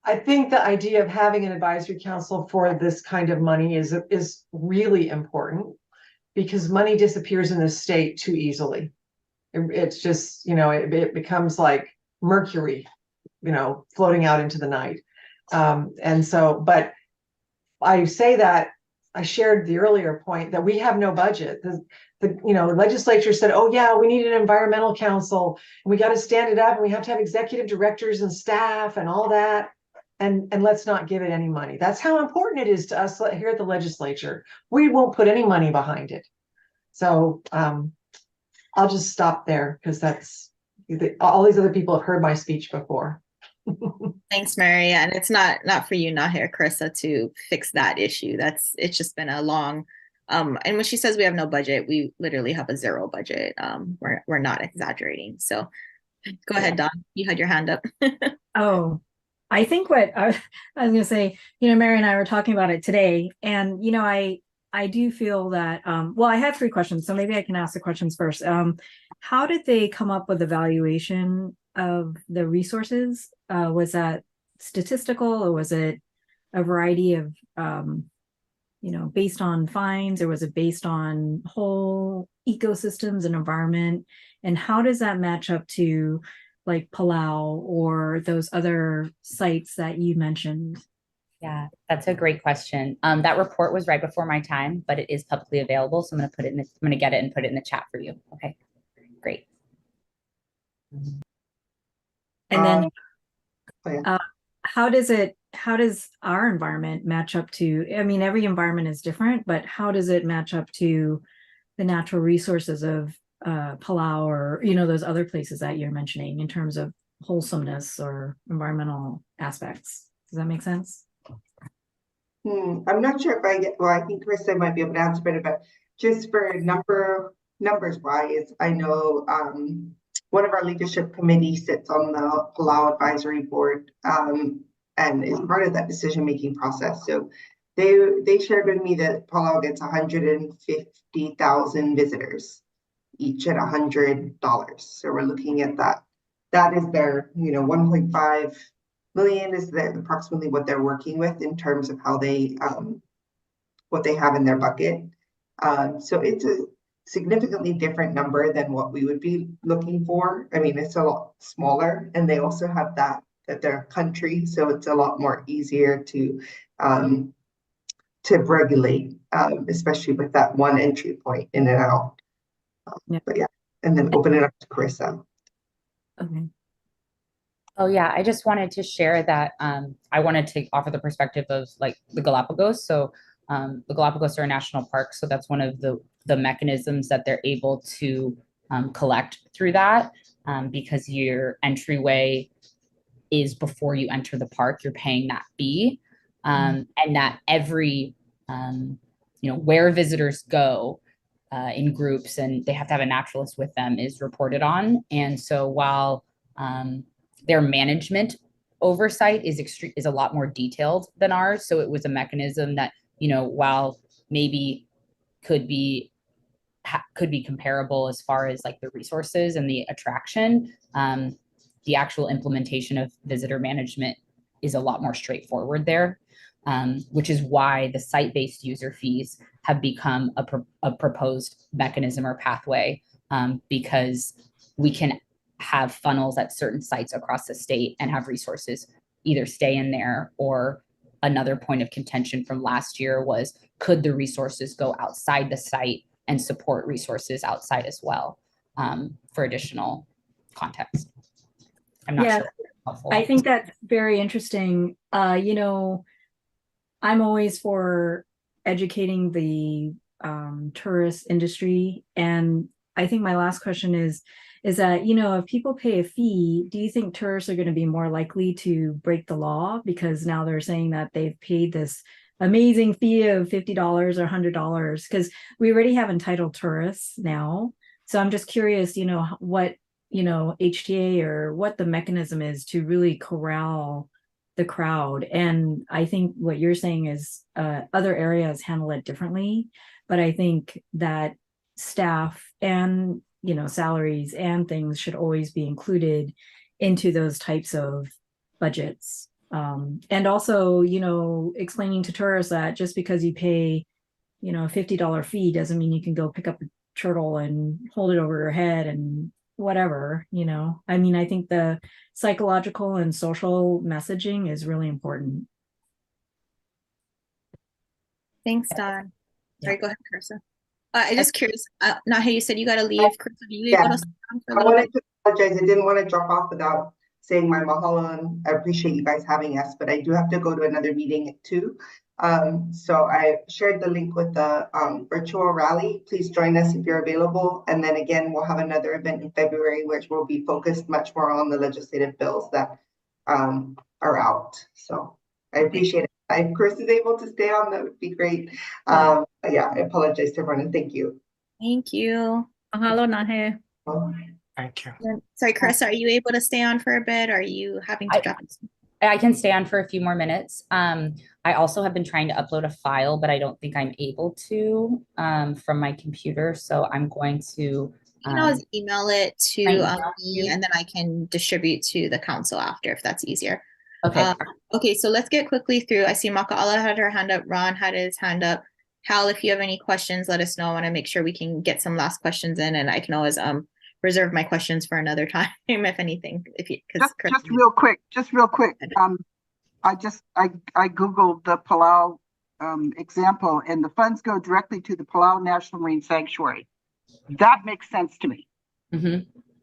I think think the idea of having an advisory council for this kind of money is really important, because money disappears in this state too easily. It's just, it becomes like mercury, floating out into the night. And so, but I say that, I shared the earlier point that we have no budget. The legislature said, oh yeah, we need an environmental council, and we got to stand it up, and we have to have executive directors and staff and all that. And let's not give it any money. That's how important it is to us here at the legislature. We won't put any money behind it. So I'll just stop there, because all these other people have heard my speech before. Thanks, Mary. And it's not for you, not here, Carissa, to fix that issue. It's just been a long, and when she says we have no budget, we literally have a zero budget. We're not exaggerating. So go ahead, Dawn. You had your hand up. Oh, I think what I was going to say, Mary and I were talking about it today, and, I do feel that, well, I have 3 questions, so maybe I can ask the questions first. How did they come up with the valuation of the resources? Was that statistical, or was it a variety of, based on fines, or was it based on whole ecosystems and environment? And how does that match up to like Palau or those other sites that you mentioned? Yeah, that's a great question. That report was right before my time, but it is publicly available. So I'm going to I'm going to get it and put it in the chat for you. Okay, great. And then yeah. how does our environment match up to, I mean, every environment is different, but how does it match up to the natural resources of Palau, or, those other places that you're mentioning in terms of wholesomeness or environmental aspects? Does that make sense? I'm not sure if I think Krista might be able to answer better, but just for numbers wise, I know one of our leadership committee sits on the Palau Advisory Board and is part of that decision-making process. So they shared with me that Palau gets 150,000 visitors, each at $100. So we're looking at that. That is their, 1.5 million is approximately what they're working with in terms of how they what they have in their bucket. So it's a significantly different number than what we would be looking for. I mean, it's a lot smaller, and they also have that they're a country, so it's a lot more easier to regulate, especially with that one entry point in and out. But yeah, and then open it up to Carissa. Okay. Oh yeah, I just wanted to share that I wanted to offer the perspective of like the Galapagos. So the Galapagos are a national park, so that's one of the mechanisms that they're able to collect through that, because your entryway is before you enter the park, you're paying that fee, and that every where visitors go in groups, and they have to have a naturalist with them, is reported on. And so while their management oversight is a lot more detailed than ours, so it was a mechanism that, while maybe could be comparable as far as like the resources and the attraction, the actual implementation of visitor management is a lot more straightforward there, which is why the site-based user fees have become a proposed mechanism or pathway, because we can have funnels at certain sites across the state and have resources either stay in there, or another point of contention from last year was, could the resources go outside the site and support resources outside as well, for additional context? I'm not sure. I think that's very interesting. I'm always for educating the tourist industry. And I think my last question is that, if people pay a fee, do you think tourists are going to be more likely to break the law? Because now they're saying that they've paid this amazing fee of $50 or $100, because we already have entitled tourists now. So I'm just curious, what, HTA or what the mechanism is to really corral the crowd. And I think what you're saying is other areas handle it differently, but I think that staff and salaries and things should always be included into those types of budgets. And also, you know, explaining to tourists that just because you pay, you know, a $50 fee doesn't mean you can go pick up a turtle and hold it over your head and whatever, you know. I mean, I think the psychological and social messaging is really important. Thanks, Don. Sorry, go ahead, Carissa. I just curious, Nahe, you said you got to leave. Carissa, are you able to stay on for a I little bit? wanted to apologize. I didn't want to drop off without saying my mahalo, and I appreciate you guys having us, but I do have to go to another meeting at 2. So I shared the link with the virtual rally. Please join us if you're available. And then again, we'll have another event in February, which will be focused much more on the legislative bills that are out. So I appreciate it. If Chris is able to stay on, that would be great. But yeah, I apologize to everyone and thank you. Thank you. Mahalo, Nahe. Thank you. Sorry, Chris, are you able to stay on for a bit? Or are you having to drop? I can stay on for a few more minutes. I also have been trying to upload a file, but I don't think I'm able to from my computer. So I'm going to You can always email it to me, and then I can distribute to the council after if that's easier. Okay. Okay, so let's get quickly through. I see Maka'ala had her hand up. Ron had his hand up. Hal, if you have any questions, let us know. I want to make sure we can get some last questions in, and I can always reserve my questions for another time if anything. If you just real quick. I googled the Palau example, and the funds go directly to the Palau National Marine Sanctuary. That makes sense to me.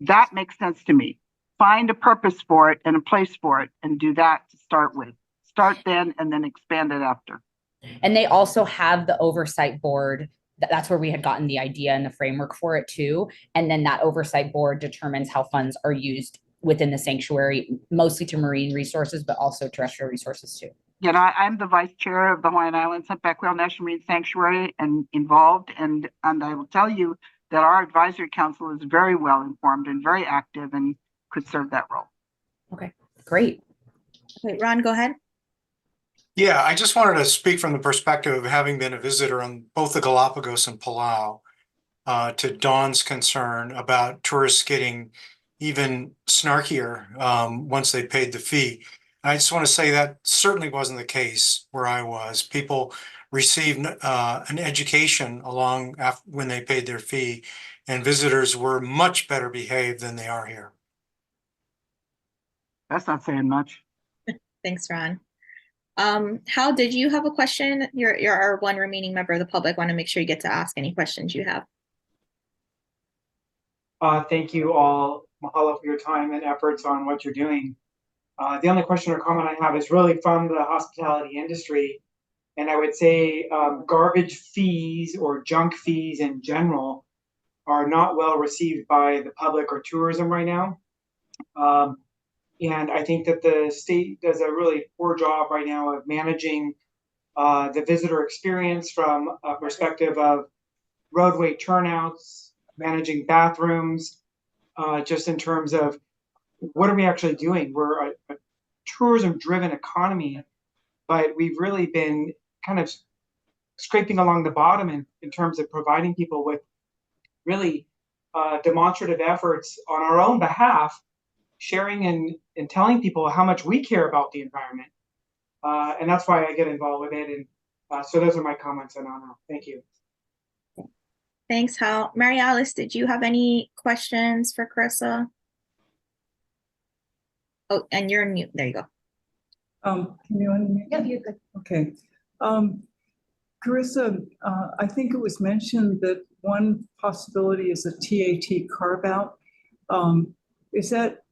That makes sense to me. Find a purpose for it and a place for it, and do that to start with. Start then and then expand it after. And they also have the oversight board. That's where we had gotten the idea and the framework for it too. And then that oversight board determines how funds are used within the sanctuary, mostly to marine resources, but also terrestrial resources too. Yeah, I'm the vice chair of the Hawaiian Islands Humpback Whale National Marine Sanctuary and involved. And I will tell you that our advisory council is very well informed and very active and could serve that role. Okay, great. Okay, Ron, go ahead. Yeah, I just wanted to speak from the perspective of having been a visitor on both the Galapagos and Palau, to Dawn's concern about tourists getting even snarkier once they paid the fee. I just want to say that certainly wasn't the case where I was. People received an education when they paid their fee, and visitors were much better behaved than they are here. That's not saying much. Thanks, Ron. Hal, did you have a question? You're our one remaining member of the public. Want to make sure you get to ask any questions you have. Thank you all. Mahalo for your time and efforts on what you're doing. The only question or comment I have is really from the hospitality industry. And I would say garbage fees or junk fees in general are not well received by the public or tourism right now. And I think that the state does a really poor job right now of managing the visitor experience from a perspective of roadway turnouts, managing bathrooms, just in terms of what are we actually doing? We're a tourism-driven economy, but we've really been kind of scraping along the bottom in terms of providing people with really demonstrative efforts on our own behalf, sharing and telling people how much we care about the environment. And that's why I get involved with it. And so those are my comments on that. Thank you. Thanks, Hal. Mary Alice, did you have any questions for Carissa? Oh, and you're on mute. There you go. Can you unmute? Yeah, you're good. Okay. Carissa, I think it was mentioned that one possibility is a TAT carve-out. Is that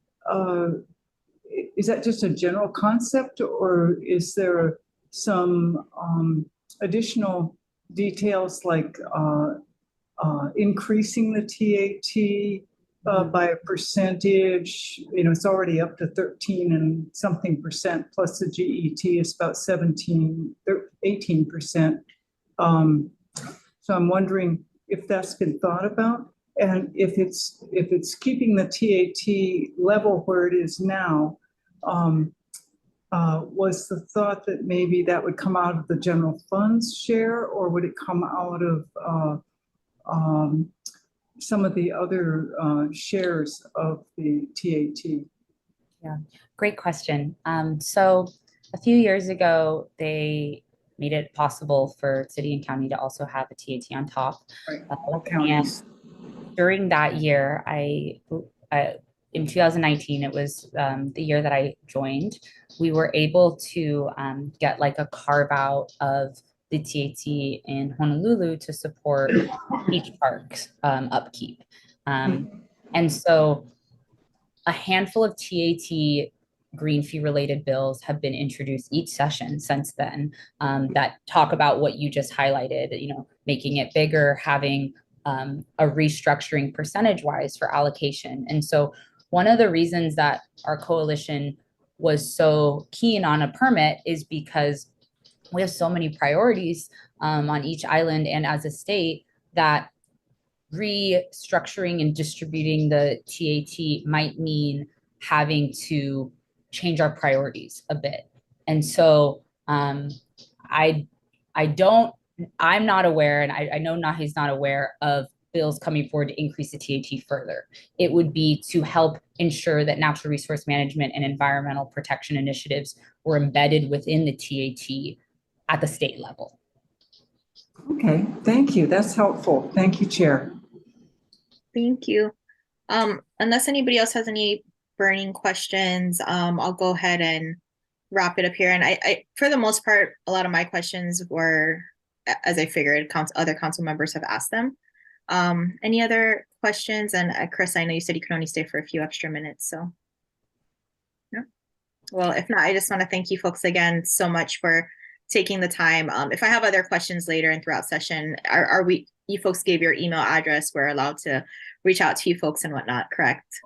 just a general concept, or is there some additional details like increasing the TAT by a percentage? You know, it's already up to 13 and something percent, plus the GET is about 18%. So I'm wondering if that's been thought about, and if it's keeping the TAT level where it is now. Was the thought that maybe that would come out of the general funds share, or would it come out of some of the other shares of the TAT? Yeah, great question. So a few years ago, they made it possible for city and county to also have a TAT on top. Right, Uh, all counties. and during that year, in 2019, it was the year that I joined, we were able to get like a carve out of the TAT in Honolulu to support beach parks upkeep. And so a handful of TAT green fee related bills have been introduced each session since then that talk about what you just highlighted, you know, making it bigger, having a restructuring percentage wise for allocation. And so one of the reasons that our coalition was so keen on a permit is because we have so many priorities on each island and as a state that restructuring and distributing the TAT might mean having to change our priorities a bit. And so I don't, I'm not aware, and I know Nahi's not aware of bills coming forward to increase the TAT further. It would be to help ensure that natural resource management and environmental protection initiatives were embedded within the TAT at the state level. Okay, thank you. That's helpful. Thank you, Chair. Thank you. Unless anybody else has any burning questions, I'll go ahead and wrap it up here. And I for the most part, a lot of my questions were, as I figured, other council members have asked them. Any other questions? And Chris, I know you said you could only stay for a few extra minutes, so. No. Well, if not, I just want to thank you folks again so much for taking the time. If I have other questions later and throughout session, you folks gave your email address. We're allowed to reach out to you folks and whatnot, correct?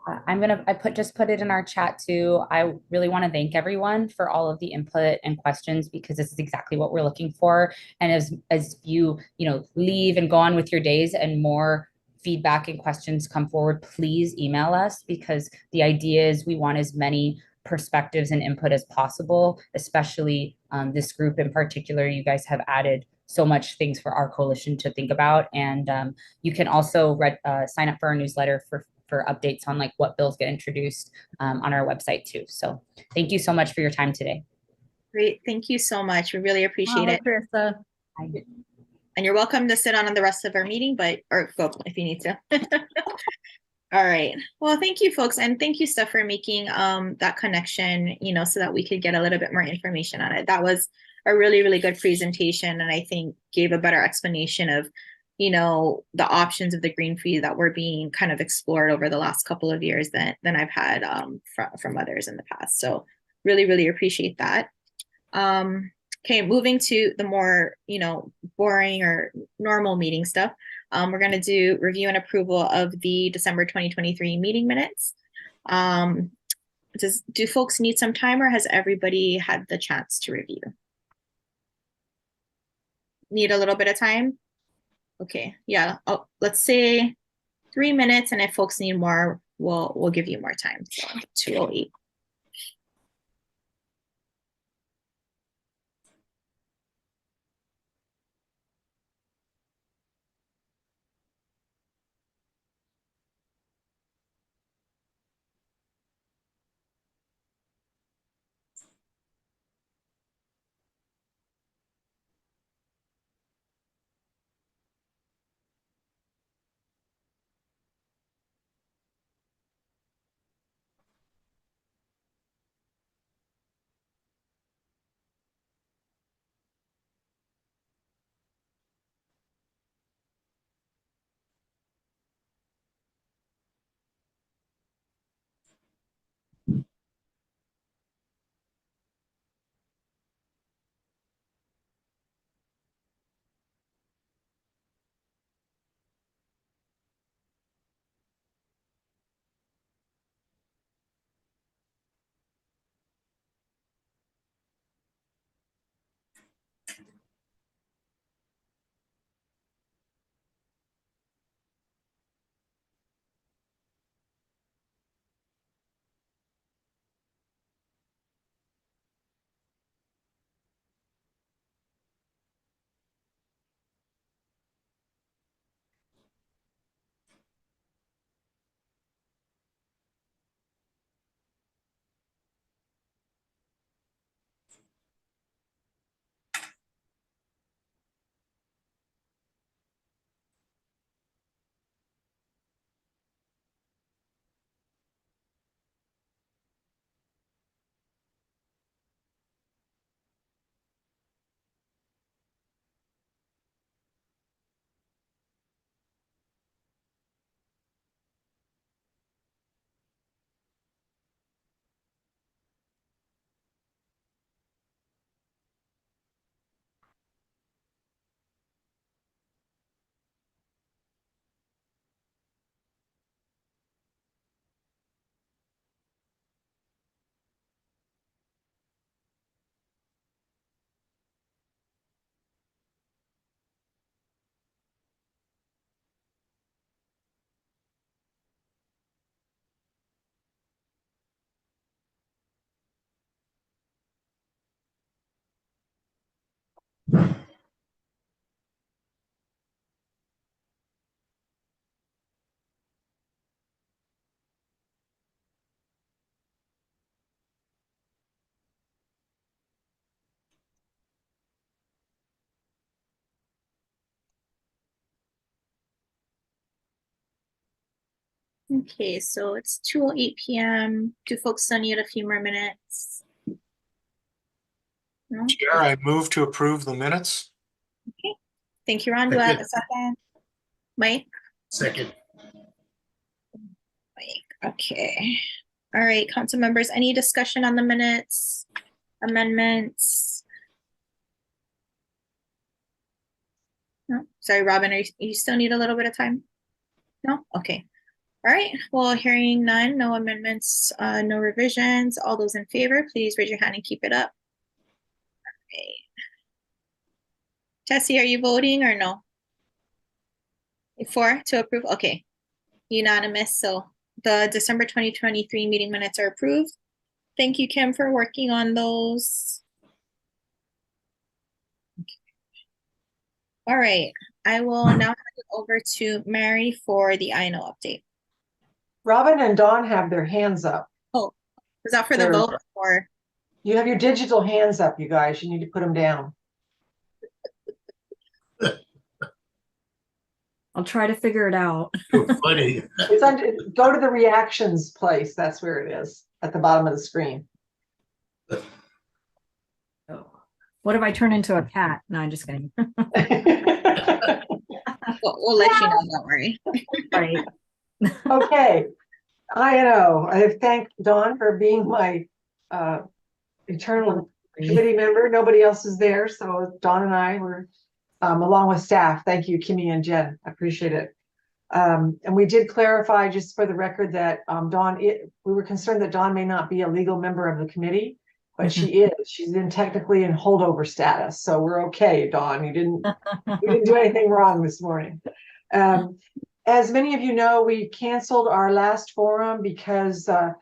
Just put it in our chat too. I really want to thank everyone for all of the input and questions because this is exactly what we're looking for. And as you leave and go on with your days and more feedback and questions come forward, please email us because the idea is we want as many perspectives and input as possible, especially this group in particular. You guys have added so much things for our coalition to think about. And you can also sign up for our newsletter for updates on like what bills get introduced on our website too. So thank you so much for your time today. Great, thank you so much. We really appreciate it. Krista. And you're welcome to sit on the rest of our meeting, or go if you need to. All right. Well, thank you, folks. And thank you, Steph, for making that connection, so that we could get a little bit more information on it. That was a really, really good presentation. And I think gave a better explanation of, the options of the green fee that were being kind of explored over the last couple of years than I've had from others in the past. So really, really appreciate that. Okay, moving to the more, boring or normal meeting stuff. We're going to do review and approval of the December 2023 meeting minutes. Do folks need some time or has everybody had the chance to review? Need a little bit of time? Okay, yeah, let's say 3 minutes, and if folks need more, we'll give you more time. So 2:08. Okay, so it's 2:08 p.m. Do folks still need a few more minutes? No? Chair, I move to approve the minutes. Okay. Thank you, Ron. Do I have a second? Mike? Second. Mike, okay. All right, council members, any discussion on the minutes, amendments? No, sorry, Robin, you still need a little bit of time? No, okay. All right, well, hearing none, no amendments, no revisions. All those in favor, please raise your hand and keep it up. Okay. Tessie, are you voting or no? For to approve? Okay. Unanimous. So the December 2023 meeting minutes are approved. Thank you, Kim, for working on those. Okay. All right. I will now hand it over to Mary for the INO update. Robin and Dawn have their hands up. Oh, was that for the vote or? You have your digital hands up, you guys. You need to put them down. I'll try to figure it out. Funny. It's under, go to the reactions place. That's where it is at the bottom of the screen. Oh. What if I turn into a cat? No, I'm just kidding. We'll let you know, don't worry. Right. Okay. I have thanked Dawn for being my eternal committee member. Nobody else is there. So Dawn and I were along with staff. Thank you, Kimmy and Jen. I appreciate it. And we did clarify just for the record that we were concerned that Dawn may not be a legal member of the committee, but she is. She's technically in holdover status. So we're okay, Dawn. We didn't do anything wrong this morning. As many of you know, we canceled our last forum because for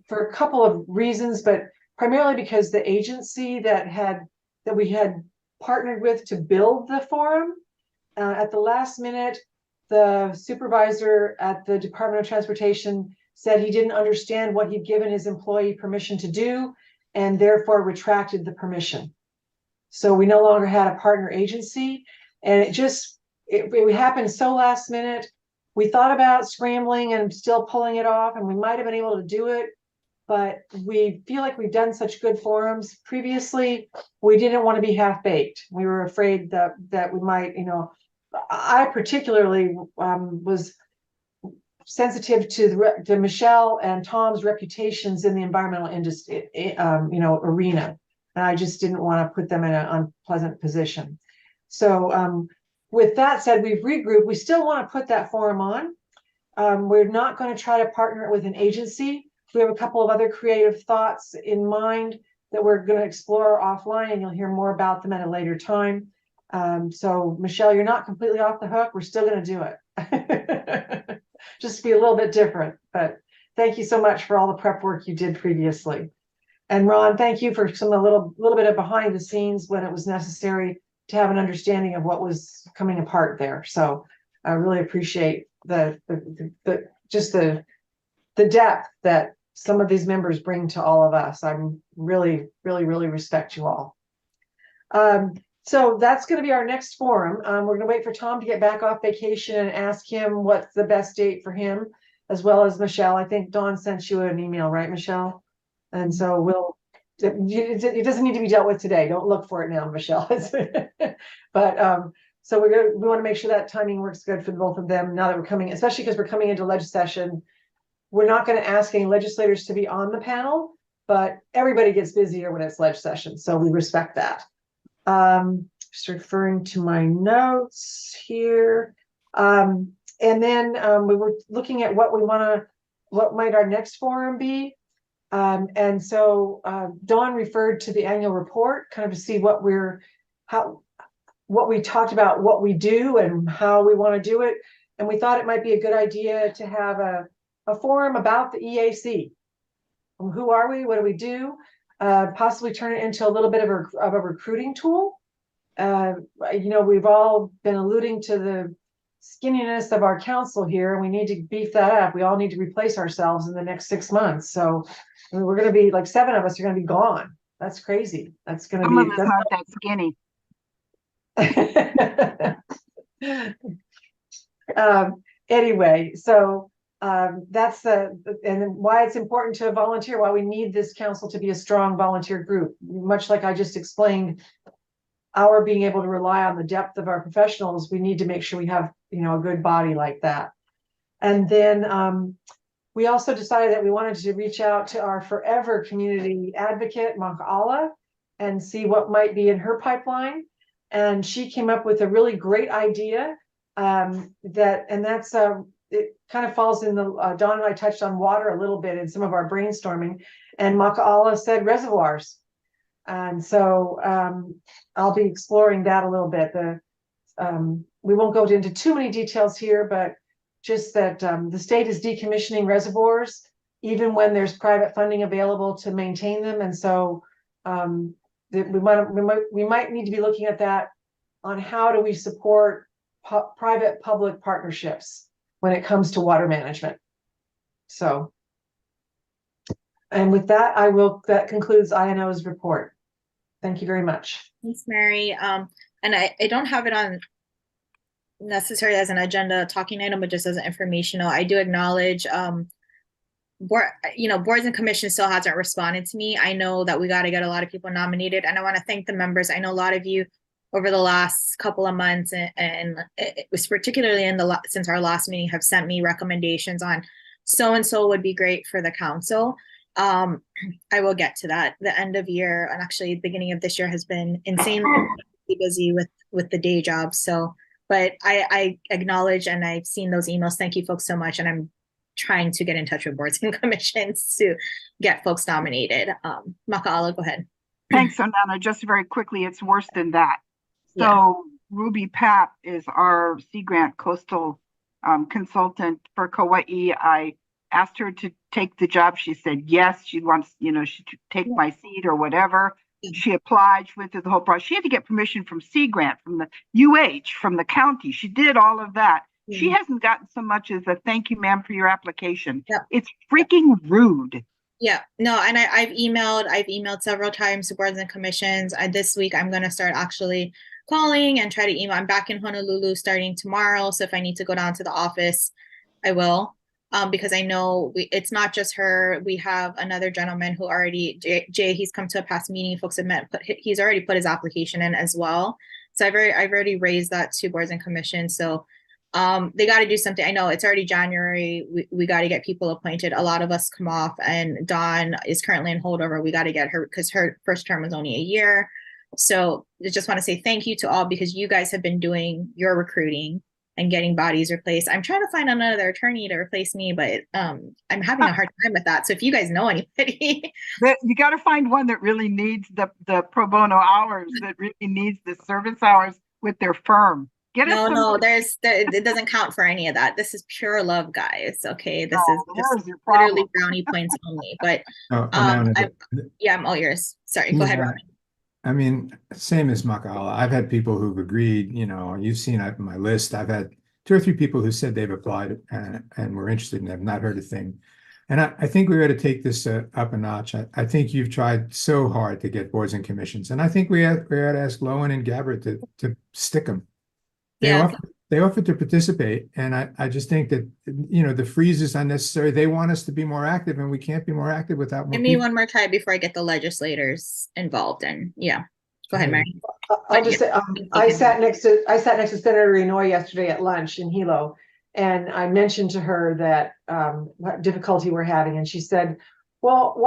a couple of reasons, but primarily because the agency that we had partnered with to build the forum, at the last minute, the supervisor at the Department of Transportation said he didn't understand what he'd given his employee permission to do and therefore retracted the permission. So we no longer had a partner agency, and it happened so last minute. We thought about scrambling and still pulling it off, and we might have been able to do it, but we feel like we've done such good forums previously. We didn't want to be half-baked. We were afraid that we might, I particularly was sensitive to Michelle and Tom's reputations in the environmental industry, arena. And I just didn't want to put them in an unpleasant position. So with that said, we've regrouped. We still want to put that forum on. We're not going to try to partner it with an agency. We have a couple of other creative thoughts in mind that we're going to explore offline, and you'll hear more about them at a later time. So Michelle, you're not completely off the hook. We're still going to do it. Just be a little bit different, but thank you so much for all the prep work you did previously. And Ron, thank you for a little bit of behind the scenes when it was necessary to have an understanding of what was coming apart there. So I really appreciate the depth that some of these members bring to all of us. I'm really respect you all. So that's going to be our next forum. We're going to wait for Tom to get back off vacation and ask him what's the best date for him, as well as Michelle. I think Dawn sent you an email, right, Michelle? And so it doesn't need to be dealt with today. Don't look for it now, Michelle. But so we want to make sure that timing works good for both of them now that we're coming, especially because we're coming into leg session. We're not going to ask any legislators to be on the panel, but everybody gets busier when it's leg session. So we respect that. Just referring to my notes here. And then we were looking at what might our next forum be. And so Dawn referred to the annual report, kind of to see what we talked about, what we do and how we want to do it. And we thought it might be a good idea to have a forum about the EAC. Who are we? What do we do? Possibly turn it into a little bit of a recruiting tool. We've all been alluding to the skinniness of our council here, and we need to beef that up. We all need to replace ourselves in the next 6 months. So we're going to be like 7 of us are going to be gone. That's crazy. That's going to be. That's not that skinny. Anyway, so that's and why it's important to volunteer, why we need this council to be a strong volunteer group, much like I just explained. Our being able to rely on the depth of our professionals, we need to make sure we have, a good body like that. And then we also decided that we wanted to reach out to our forever community advocate, Maka'ala, and see what might be in her pipeline. And she came up with a really great idea it kind of falls in the, Dawn and I touched on water a little bit in some of our brainstorming, and Maka'ala said reservoirs. And so I'll be exploring that a little bit. We won't go into too many details here, but just that the state is decommissioning reservoirs, even when there's private funding available to maintain them. And so we might need to be looking at that on how do we support private-public partnerships when it comes to water management. So, and with that, that concludes INO's report. Thank you very much. Thanks, Mary. And I don't have it on necessarily as an agenda talking item, but just as an informational. I do acknowledge boards and commissions still hasn't responded to me. I know that we got to get a lot of people nominated, and I want to thank the members. I know a lot of you over the last couple of months, and it was particularly since our last meeting, have sent me recommendations on so-and-so would be great for the council. I will get to that. The end of year, and actually the beginning of this year, has been insanely busy with the day job. So, but I acknowledge, and I've seen those emails. Thank you folks so much. And I'm trying to get in touch with boards and commissions to get folks nominated. Maka'ala, go ahead. Thanks, Onana. Just very quickly, it's worse than that. So Yeah. Ruby Papp is our Sea Grant coastal consultant for Kauai. I asked her to take the job. She said yes. She wants, she to take my seat or whatever. She applied. She went through the whole process. She had to get permission from Sea Grant, from the UH, from the county. She did all of that. She hasn't gotten so much as a thank you, ma'am, for your application. It's freaking rude. Yeah, no, and I've emailed several times to boards and commissions. This week I'm going to start actually calling and try to email. I'm back in Honolulu starting tomorrow, so if I need to go down to the office, I will. Because I know it's not just her. We have another gentleman who already, Jay, he's come to a past meeting. Folks have met, but he's already put his application in as well. So I've already raised that to boards and commissions. So they got to do something. I know it's already January. We got to get people appointed. A lot of us come off, and Dawn is currently in holdover. We got to get her because her first term was only a year. So I just want to say thank you to all, because you guys have been doing your recruiting and getting bodies replaced. I'm trying to find another attorney to replace me, but I'm having a hard time with that. So if you guys know anybody, you got to find one that really needs the pro bono hours, that really needs the service hours with their firm. It doesn't count for any of that. This is pure love, guys. Okay, this is literally brownie points only. But I'm all yours. Sorry, go ahead, Robin. I mean, same as Maka'ala. I've had people who've agreed, you've seen my list. I've had 2 or 3 people who said they've applied and were interested and have not heard a thing. And I think we ought to take this up a notch. I think you've tried so hard to get boards and commissions. And I think we ought to ask Lowen and Gabbard to stick them. They offered to participate. And I just think that, the freeze is unnecessary. They want us to be more active, and we can't be more active without more Give me one more time before I get the legislators involved. And go ahead, Mary. I'll just say, I sat next to Senator Renoy yesterday at lunch in Hilo, and I mentioned to her that what difficulty we're having, and she said, well,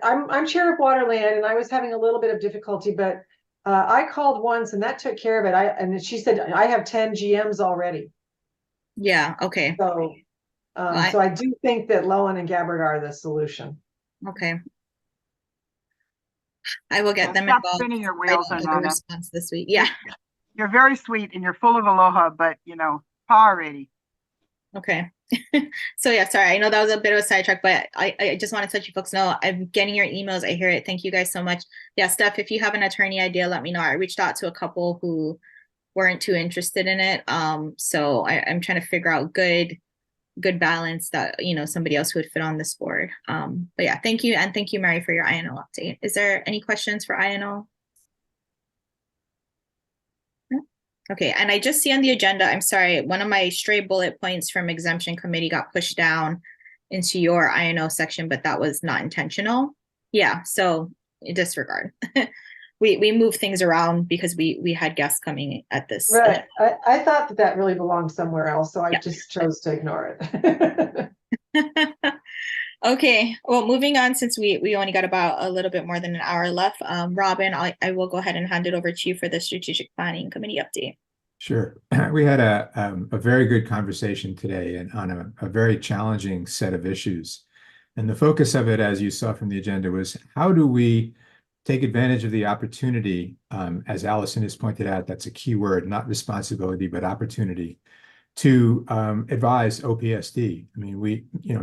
I'm chair of Waterland, and I was having a little bit of difficulty, but I called once and that took care of it. And she said, I have 10 GMs already. Yeah. Okay. So, so I do think that Lowen and Gabbard are the solution. Okay. I will get them stop involved. spinning your wheels, Onana. Response this week. Yeah. You're very sweet and you're full of aloha, but paw ready. Okay. So sorry. I know that was a bit of a sidetrack, but I just wanted to let you folks know I'm getting your emails. I hear it. Thank you guys so much. Yeah, Steph, if you have an attorney idea, let me know. I reached out to a couple who weren't too interested in it. So I'm trying to figure out good balance that, somebody else who would fit on this board. But yeah, thank you. And thank you, Mary, for your INO update. Is there any questions for INO? Okay, and I just see on the agenda, I'm sorry, one of my stray bullet points from exemption committee got pushed down into your INO section, but that was not intentional. Yeah, so disregard. We move things around because we had guests coming at this. Right. I thought that that really belonged somewhere else, so I Yeah. just chose to ignore it. Okay, well, moving on, since we only got about a little bit more than an hour left, Robin, I will go ahead and hand it over to you for the strategic planning committee update. Sure. We had a very good conversation today and on a very challenging set of issues. And the focus of it, as you saw from the agenda, was how do we take advantage of the opportunity, as Allison has pointed out, that's a key word, not responsibility, but opportunity, to advise OPSD. I mean,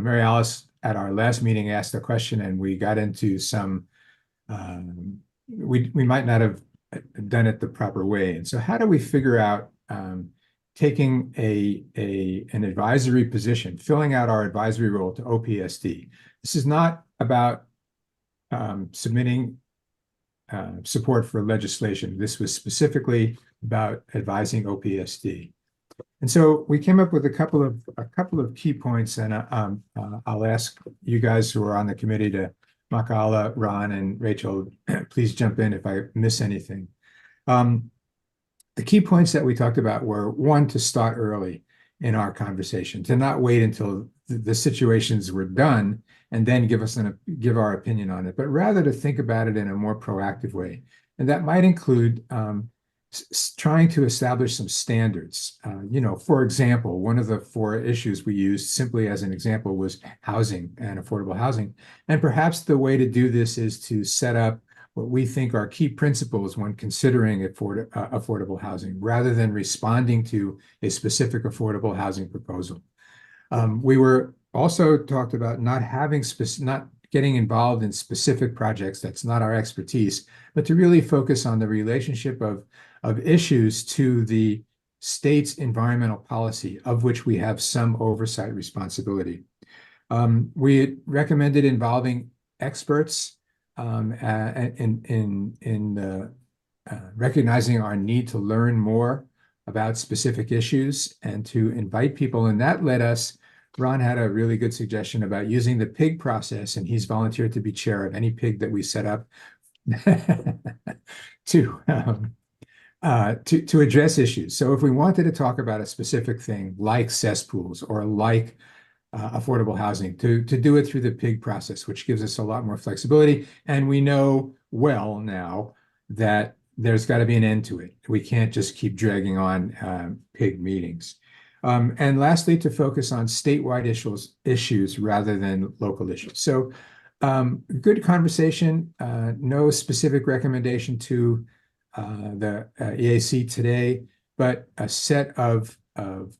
Mary Alice at our last meeting asked a question and we got into some, we might not have done it the proper way. And so how do we figure out taking an advisory position, filling out our advisory role to OPSD? This is not about submitting support for legislation. This was specifically about advising OPSD. And so we came up with a couple of key points, and I'll ask you guys who are on the committee to Makala, Ron, and Rachel, please jump in if I miss anything. The key points that we talked about were, one, to start early in our conversation, to not wait until the situations were done and then give our opinion on it, but rather to think about it in a more proactive way. And that might include trying to establish some standards. For example, one of the 4 issues we used simply as an example was housing and affordable housing. And perhaps the way to do this is to set up what we think are key principles when considering affordable housing, rather than responding to a specific affordable housing proposal. We were also talked about not getting involved in specific projects. That's not our expertise, but to really focus on the relationship of issues to the state's environmental policy, of which we have some oversight responsibility. We recommended involving experts in recognizing our need to learn more about specific issues and to invite people. And that led us, Ron had a really good suggestion about using the PIG process, and he's volunteered to be chair of any PIG that we set up to address issues. So if we wanted to talk about a specific thing like cesspools or like affordable housing, to do it through the PIG process, which gives us a lot more flexibility. And we know well now that there's got to be an end to it. We can't just keep dragging on PIG meetings. And lastly, to focus on statewide issues rather than local issues. So good conversation, no specific recommendation to the EAC today, but a set of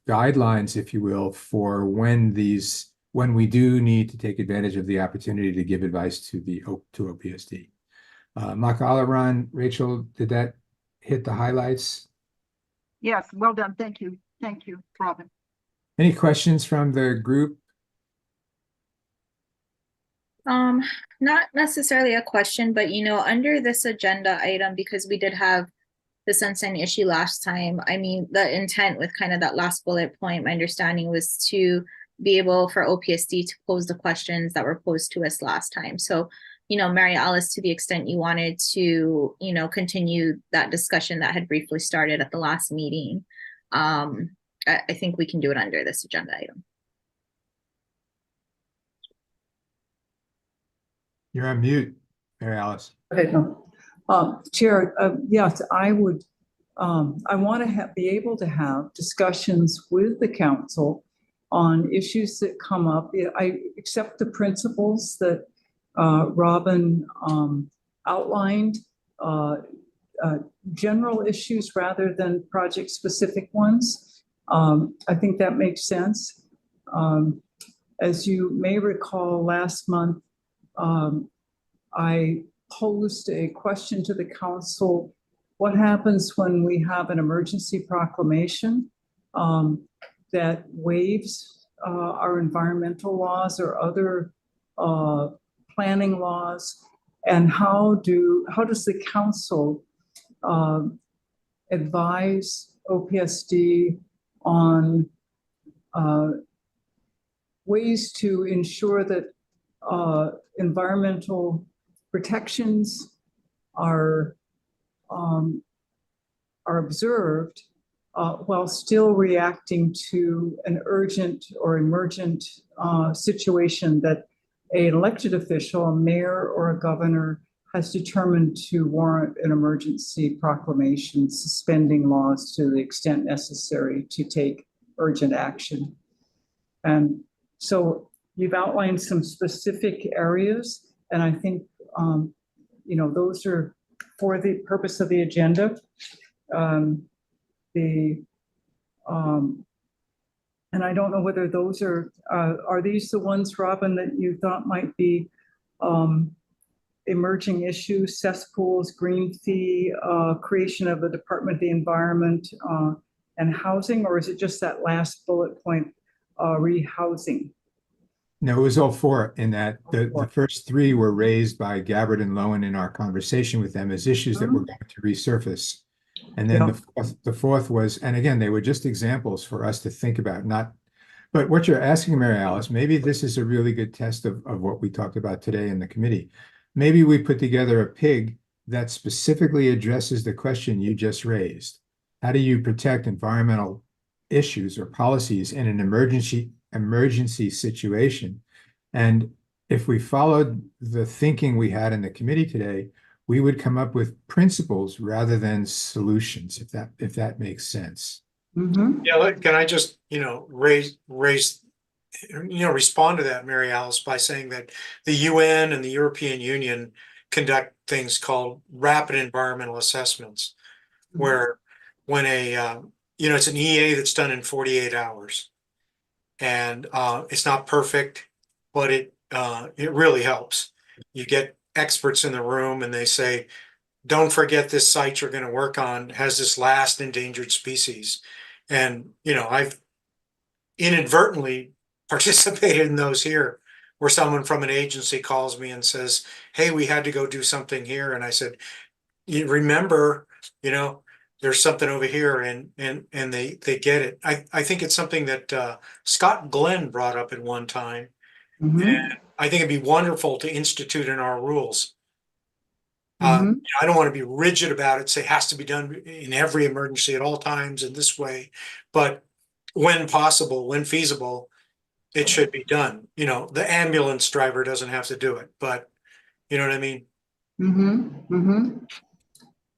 guidelines, if you will, for when we do need to take advantage of the opportunity to give advice to OPSD. Makala, Ron, Rachel, did that hit the highlights? Yes, well done. Thank you. Thank you, Robin. Any questions from the group? Not necessarily a question, but under this agenda item, because we did have the sunshine issue last time, I mean, the intent with kind of that last bullet point, my understanding was to be able for OPSD to pose the questions that were posed to us last time. So, Mary Alice, to the extent you wanted to, continue that discussion that had briefly started at the last meeting, I think we can do it under this agenda item. You're on mute, Mary Alice. Okay, no. Chair, yes, I would, I want to be able to have discussions with the council on issues that come up. I accept the principles that Robin outlined, general issues rather than project-specific ones. I think that makes sense. As you may recall, last month, I posed a question to the council: what happens when we have an emergency proclamation that waives our environmental laws or other planning laws, and how does the council advise OPSD on ways to ensure that environmental protections are observed while still reacting to an urgent or emergent situation that an elected official, a mayor or a governor, has determined to warrant an emergency proclamation, suspending laws to the extent necessary to take urgent action. And so you've outlined some specific areas, and I think, those are for the purpose of the agenda. And I don't know whether those are these the ones, Robin, that you thought might be emerging issues, cesspools, green fee, creation of the Department of the Environment, and housing, or is it just that last bullet point, rehousing? No, it was all four in that the first three were raised by Gabbard and Lowen in our conversation with them as issues that were going to resurface. And then the fourth was, and again, they were just examples for us to think about, but what you're asking, Mary Alice, maybe this is a really good test of what we talked about today in the committee. Maybe we put together a PIG that specifically addresses the question you just raised. How do you protect environmental issues or policies in an emergency situation? And if we followed the thinking we had in the committee today, we would come up with principles rather than solutions, if that makes sense. Mm-hmm. Yeah, can I just, respond to that, Mary Alice, by saying that the UN and the European Union conduct things called rapid environmental assessments, where when it's an EA that's done in 48 hours. And it's not perfect, but it really helps. You get experts in the room and they say, don't forget this site you're going to work on has this last endangered species. And, I've inadvertently participated in those here where someone from an agency calls me and says, hey, we had to go do something here. And I said, you remember, there's something over here, and they get it. I think it's something that Scott Glenn brought up at one time. And I think it'd be wonderful to institute in our rules. I don't want to be rigid about it, say it has to be done in every emergency at all times in this way, but when possible, when feasible, it should be done. The ambulance driver doesn't have to do it, but you know what I mean?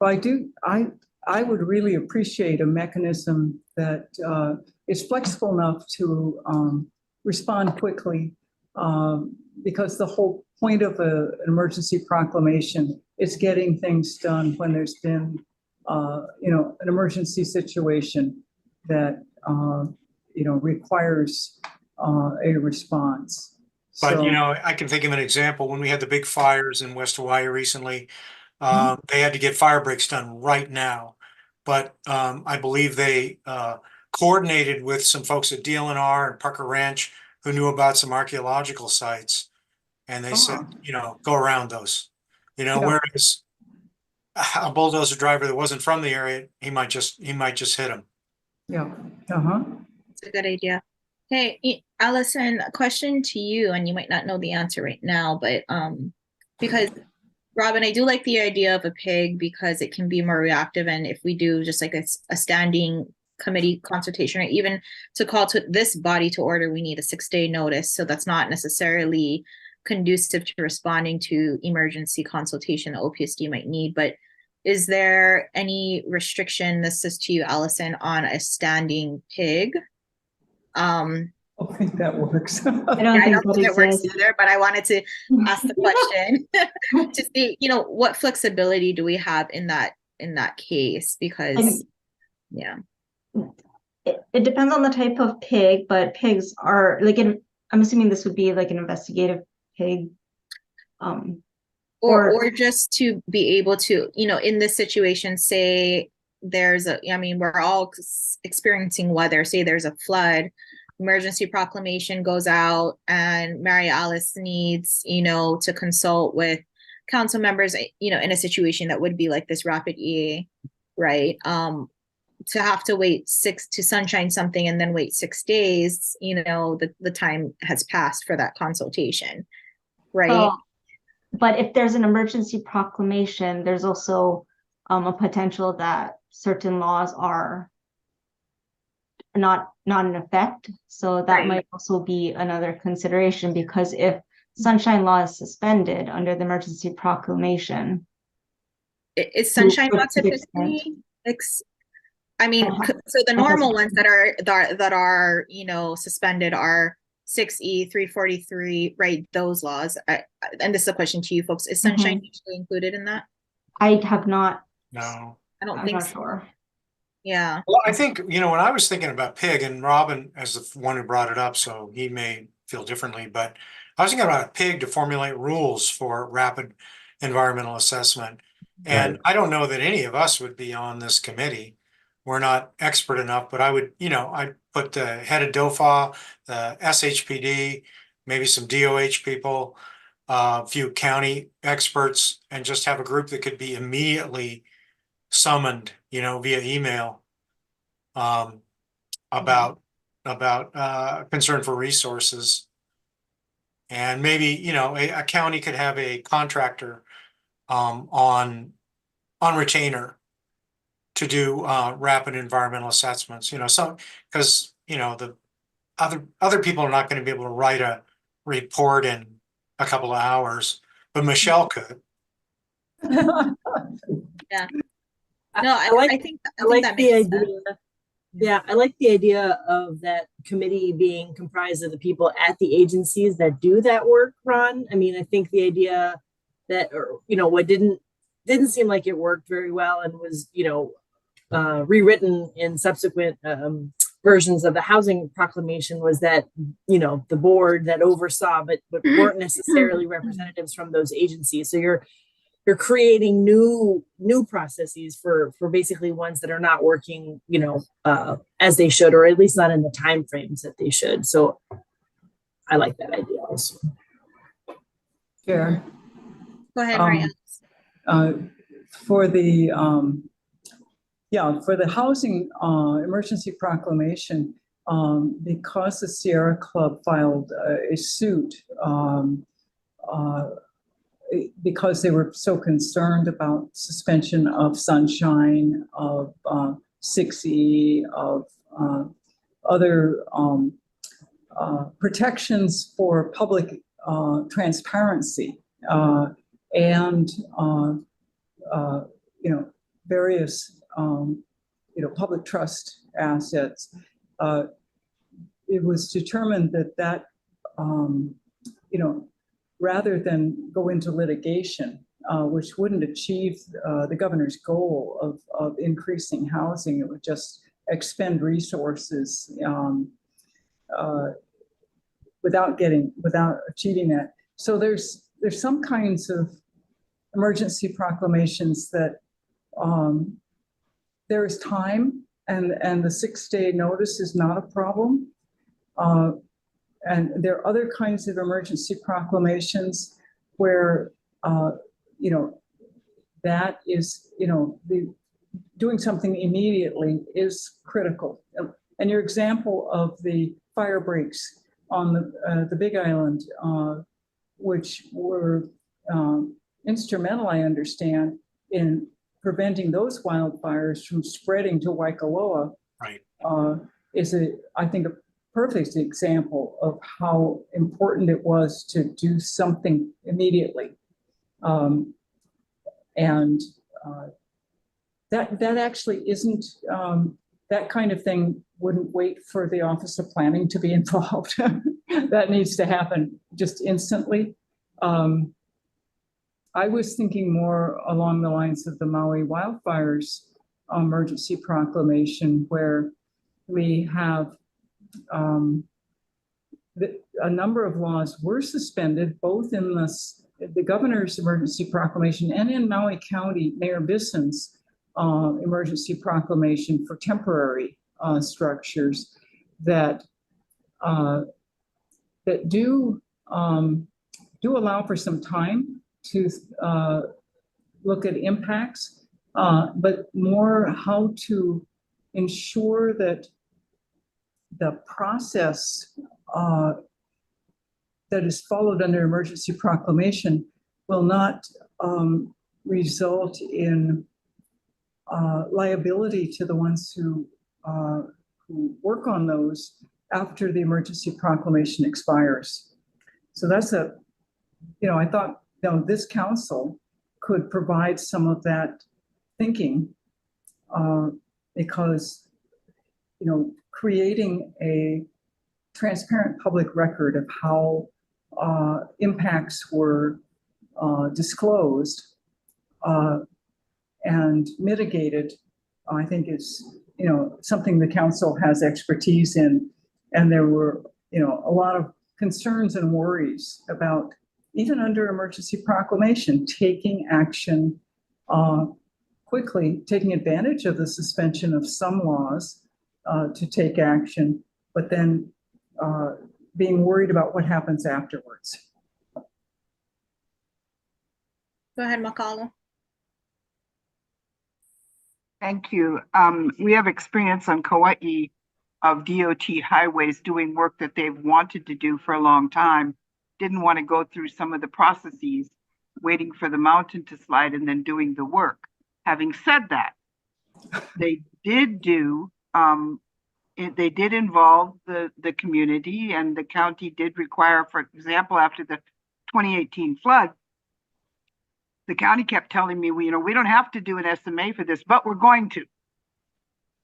Well, I would really appreciate a mechanism that is flexible enough to respond quickly, because the whole point of an emergency proclamation is getting things done when there's been, an emergency situation that, requires a response. But, I can think of an example when we had the big fires in West Hawaii recently. They had to get fire breaks done right now. But I believe they coordinated with some folks at DLNR and Parker Ranch who knew about some archaeological sites. And they said, go around those, whereas a bulldozer driver that wasn't from the area, he might just hit him. Yeah. It's a good idea. Hey, Allison, a question to you, and you might not know the answer right now, but because Robin, I do like the idea of a PIG because it can be more reactive, and if we do just like a standing committee consultation, or even to call to this body to order, we need a 6-day notice. So that's not necessarily conducive to responding to emergency consultation that OPSD might need. But is there any restriction, this is to you, Allison, on a standing PIG? I think that works. I don't think it works either, but I wanted to ask the question to see, what flexibility do we have in that case? Because, it depends on the type of PIG, but pigs are I'm assuming this would be like an investigative PIG. Or just to be able to, in this situation, say we're all experiencing weather, say there's a flood, emergency proclamation goes out, and Mary Alice needs, to consult with council members, in a situation that would be like this rapid EA, right? to have to wait to sunshine something and then wait 6 days, the time has passed for that consultation, right? Oh, but if there's an emergency proclamation, there's also a potential that certain laws are not in effect. So that Right. might also be another consideration, because if sunshine law is suspended under the emergency proclamation, Is sunshine to law what extent? typically so the normal ones that are suspended are 6E, 343, right? Those laws. And this is a question to you folks. Is sunshine usually included in that? I have not. No. I don't I'm think not so. sure. Yeah. Well, I think, when I was thinking about pig, and Robin as the one who brought it up, so he may feel differently, but I was thinking about pig to formulate rules for rapid environmental assessment. And Right. I don't know that any of us would be on this committee. We're not expert enough, but I would, I'd put the head of DOFA, the SHPD, maybe some DOH people, a few county experts, and just have a group that could be immediately summoned, via email, about concern for resources. And maybe, a county could have a contractor on retainer to do rapid environmental assessments, so because the other people are not going to be able to write a report in a couple of hours, but Michelle could. Yeah. No, I think that the makes idea. sense. Yeah, I like the idea of that committee being comprised of the people at the agencies that do that work, Ron. I mean, I think the idea that, what didn't seem like it worked very well and was, rewritten in subsequent versions of the housing proclamation was that, the board that oversaw, but weren't necessarily representatives from those agencies. So you're creating new processes for basically ones that are not working, as they should, or at least not in the timeframes that they should. So I like that idea also. Chair. Go ahead, Maria. For the housing emergency proclamation, because the Sierra Club filed a suit because they were so concerned about suspension of sunshine, of 6E, of other protections for public transparency, and various public trust assets. It was determined that rather than go into litigation, which wouldn't achieve the governor's goal of increasing housing, it would just expend resources without achieving that. So there's some kinds of emergency proclamations that there is time, and the 6-day notice is not a problem. And there are other kinds of emergency proclamations where, that is, doing something immediately is critical. And your example of the fire breaks on the Big Island, which were instrumental, I understand, in preventing those wildfires from spreading to Waikoloa, right, is I think a perfect example of how important it was to do something immediately. That actually isn't, that kind of thing wouldn't wait for the Office of Planning to be involved. That needs to happen just instantly. I was thinking more along the lines of the Maui wildfires emergency proclamation, where we have a number of laws were suspended, both in the governor's emergency proclamation and in Maui County Mayor Bisson's emergency proclamation for temporary structures that do allow for some time to look at impacts, but more how to ensure that the process that is followed under emergency proclamation will not result in liability to the ones who work on those after the emergency proclamation expires. So that's I thought, this council could provide some of that thinking because, creating a transparent public record of how impacts were disclosed and mitigated, I think is, something the council has expertise in. And there were, a lot of concerns and worries about, even under emergency proclamation, taking action quickly, taking advantage of the suspension of some laws to take action, but then being worried about what happens afterwards. Go ahead, Makala. Thank you. We have experience on Kauai of DOT highways doing work that they've wanted to do for a long time, didn't want to go through some of the processes, waiting for the mountain to slide and then doing the work. Having said that, they did do, they did involve the community, and the county did require, for example, after the 2018 flood, the county kept telling me, we don't have to do an SMA for this, but we're going to.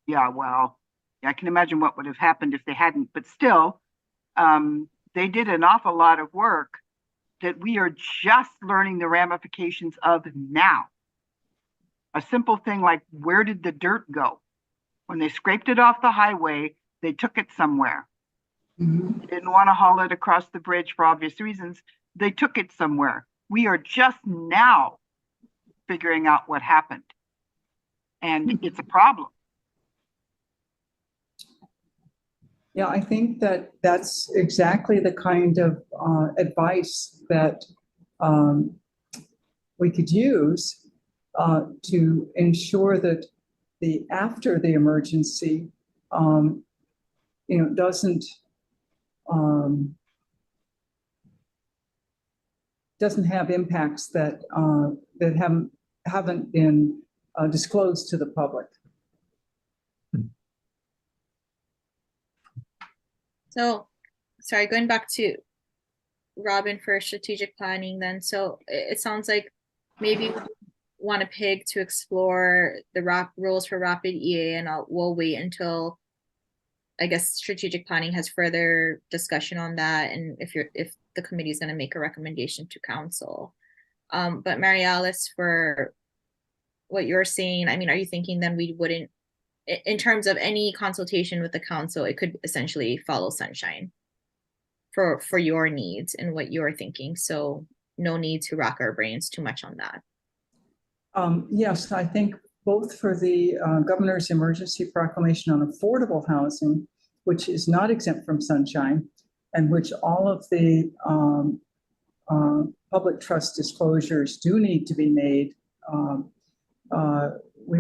Yeah, well, I can imagine what would have happened if they hadn't, but still, they did an awful lot of work that we are just learning the ramifications of now. A simple thing like, where did the dirt go? When they scraped it off the highway, they took it somewhere. Mm-hmm. They didn't want to haul it across the bridge for obvious reasons. They took it somewhere. We are just now figuring out what happened. And it's a problem. Yeah, I think that's exactly the kind of advice that we could use to ensure that after the emergency, doesn't have impacts that haven't been disclosed to the public. So, sorry, going back to Robin for strategic planning then. So it sounds like maybe we want to pig to explore the rules for rapid EA, and we'll wait until, I guess, strategic planning has further discussion on that, and if the committee is going to make a recommendation to council. But Mary Alice, for what you're saying, I mean, are you thinking then we wouldn't, in terms of any consultation with the council, it could essentially follow sunshine for your needs and what you're thinking? So no need to rack our brains too much on that. Yes, I think both for the governor's emergency proclamation on affordable housing, which is not exempt from sunshine, and which all of the public trust disclosures do need to be made. We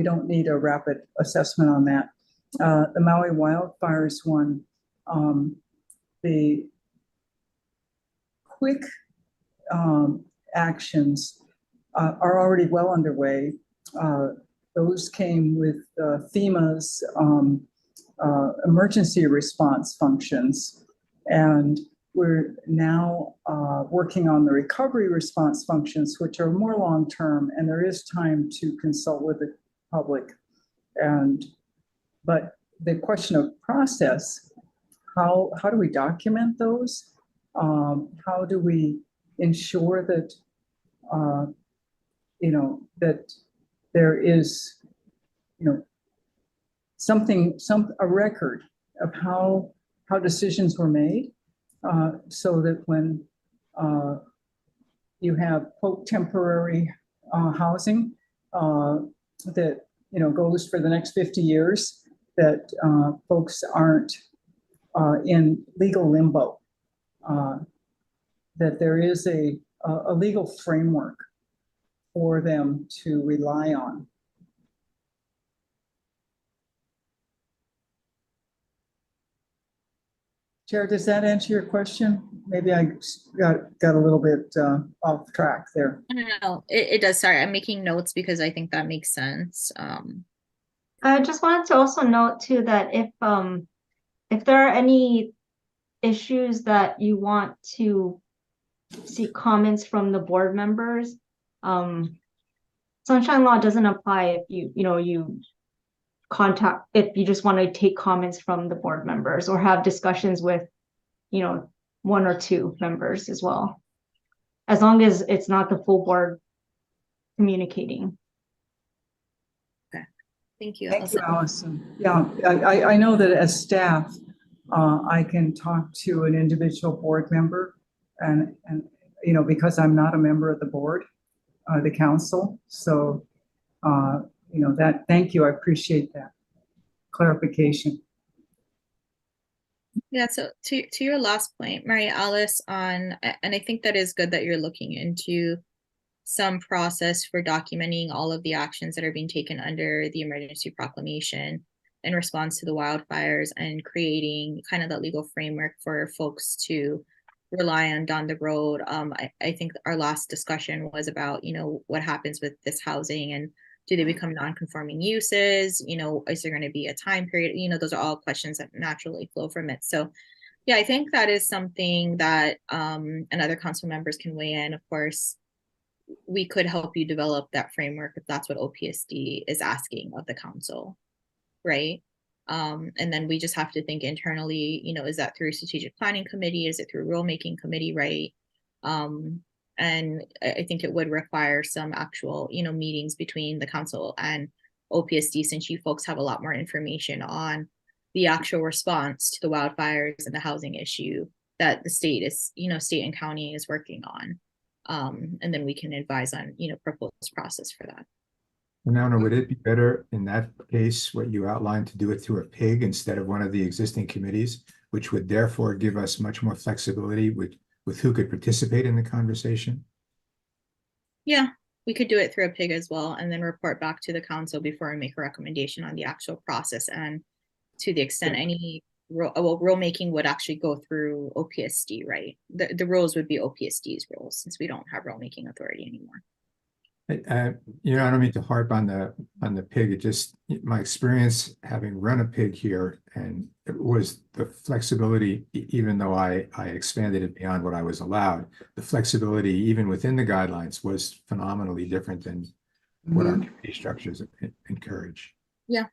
don't need a rapid assessment on that. The Maui wildfires one, the quick actions are already well underway. Those came with FEMA's emergency response functions, and we're now working on the recovery response functions, which are more long-term, and there is time to consult with the public. But the question of process, how do we document those? How do we ensure that that there is a record of how decisions were made, so that when you have temporary housing that goes for the next 50 years, that folks aren't in legal limbo, that there is a legal framework for them to rely on. Chair, does that answer your question? Maybe I got a little bit off track there. No, it does. Sorry, I'm making notes because I think that makes sense. I just wanted to also note too that if there are any issues that you want to see comments from the board members, sunshine law doesn't apply if you contact, if you just want to take comments from the board members or have discussions with, one or two members as well. As long as it's not the full board communicating. Okay, thank you. Thank you, Allison. Yeah, I know that as staff, I can talk to an individual board member and because I'm not a member of the board, the council. So, thank you. I appreciate that clarification. Yeah, so to your last point, Mary Alice, and I think that is good that you're looking into some process for documenting all of the actions that are being taken under the emergency proclamation in response to the wildfires and creating kind of that legal framework for folks to rely on down the road. I think our last discussion was about, what happens with this housing and do they become non-conforming uses? Is there going to be a time period? Those are all questions that naturally flow from it. So yeah, I think that is something that and other council members can weigh in. Of course, we could help you develop that framework if that's what OPSD is asking of the council, right? And then we just have to think internally, is that through strategic planning committee? Is it through rulemaking committee, right? And I think it would require some actual, meetings between the council and OPSD, since you folks have a lot more information on the actual response to the wildfires and the housing issue that the state is, state and county is working on. And then we can advise on, proposed process for that. Now, would it be better in that case, what you outlined, to do it through a PIG instead of one of the existing committees, which would therefore give us much more flexibility with who could participate in the conversation? Yeah, we could do it through a PIG as well, and then report back to the council before we make a recommendation on the actual process. And to the extent any rulemaking would actually go through OPSD, right? The rules would be OPSD's rules, since we don't have rulemaking authority anymore. I don't mean to harp on the PIG. It just, my experience having run a PIG here, and it was the flexibility, even though I expanded it beyond what I was allowed, the flexibility even within the guidelines was phenomenally different than what our committee structures encourage. Yeah.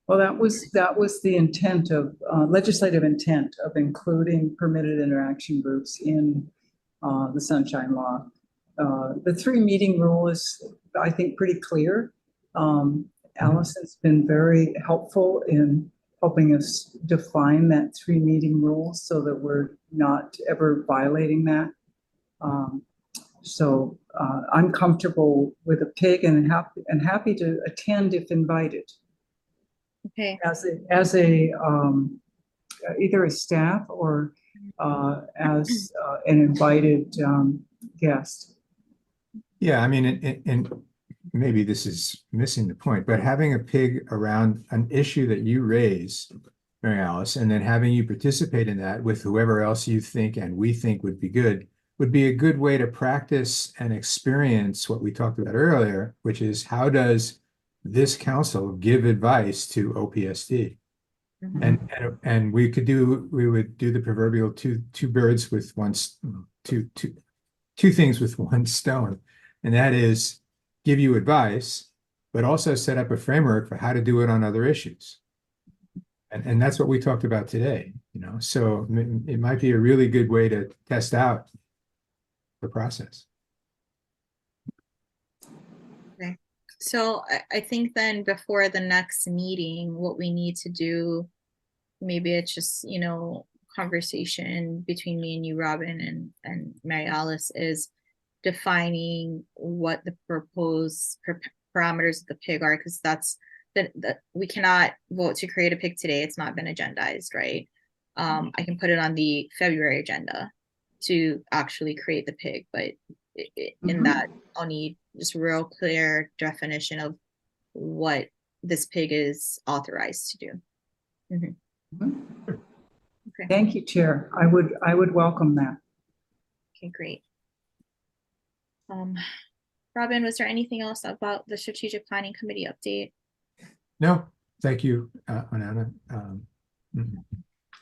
Well, that was the intent of legislative intent of including permitted interaction groups in the Sunshine Law. The 3 meeting rule is, I think, pretty clear. Allison's been very helpful in helping us define that 3 meeting rule so that we're not ever violating that. So I'm comfortable with a PIG and happy to attend if invited. Okay. As a either a staff or as an invited guest. Yeah, I mean, and maybe this is missing the point, but having a PIG around an issue that you raise, Mary Alice, and then having you participate in that with whoever else you think and we think would be a good way to practice and experience what we talked about earlier, which is how does this council give advice to OPSD? Mm-hmm. And we would do the proverbial two birds with two things with one stone, and that is give you advice, but also set up a framework for how to do it on other issues. And that's what we talked about today, so it might be a really good way to test out the process. Okay. So I think then before the next meeting, what we need to do, maybe it's just, conversation between me and you, Robin, and Mary Alice, is defining what the proposed parameters of the PIG are, because that's that we cannot vote to create a PIG today. It's not been agendized, right? I can put it on the February agenda to actually create the PIG, but in that I'll need just real clear definition of what this PIG is authorized to do. Okay. Thank you, Chair. I would welcome that. Okay, great. Robin, was there anything else about the strategic planning committee update? No, thank you, Onana.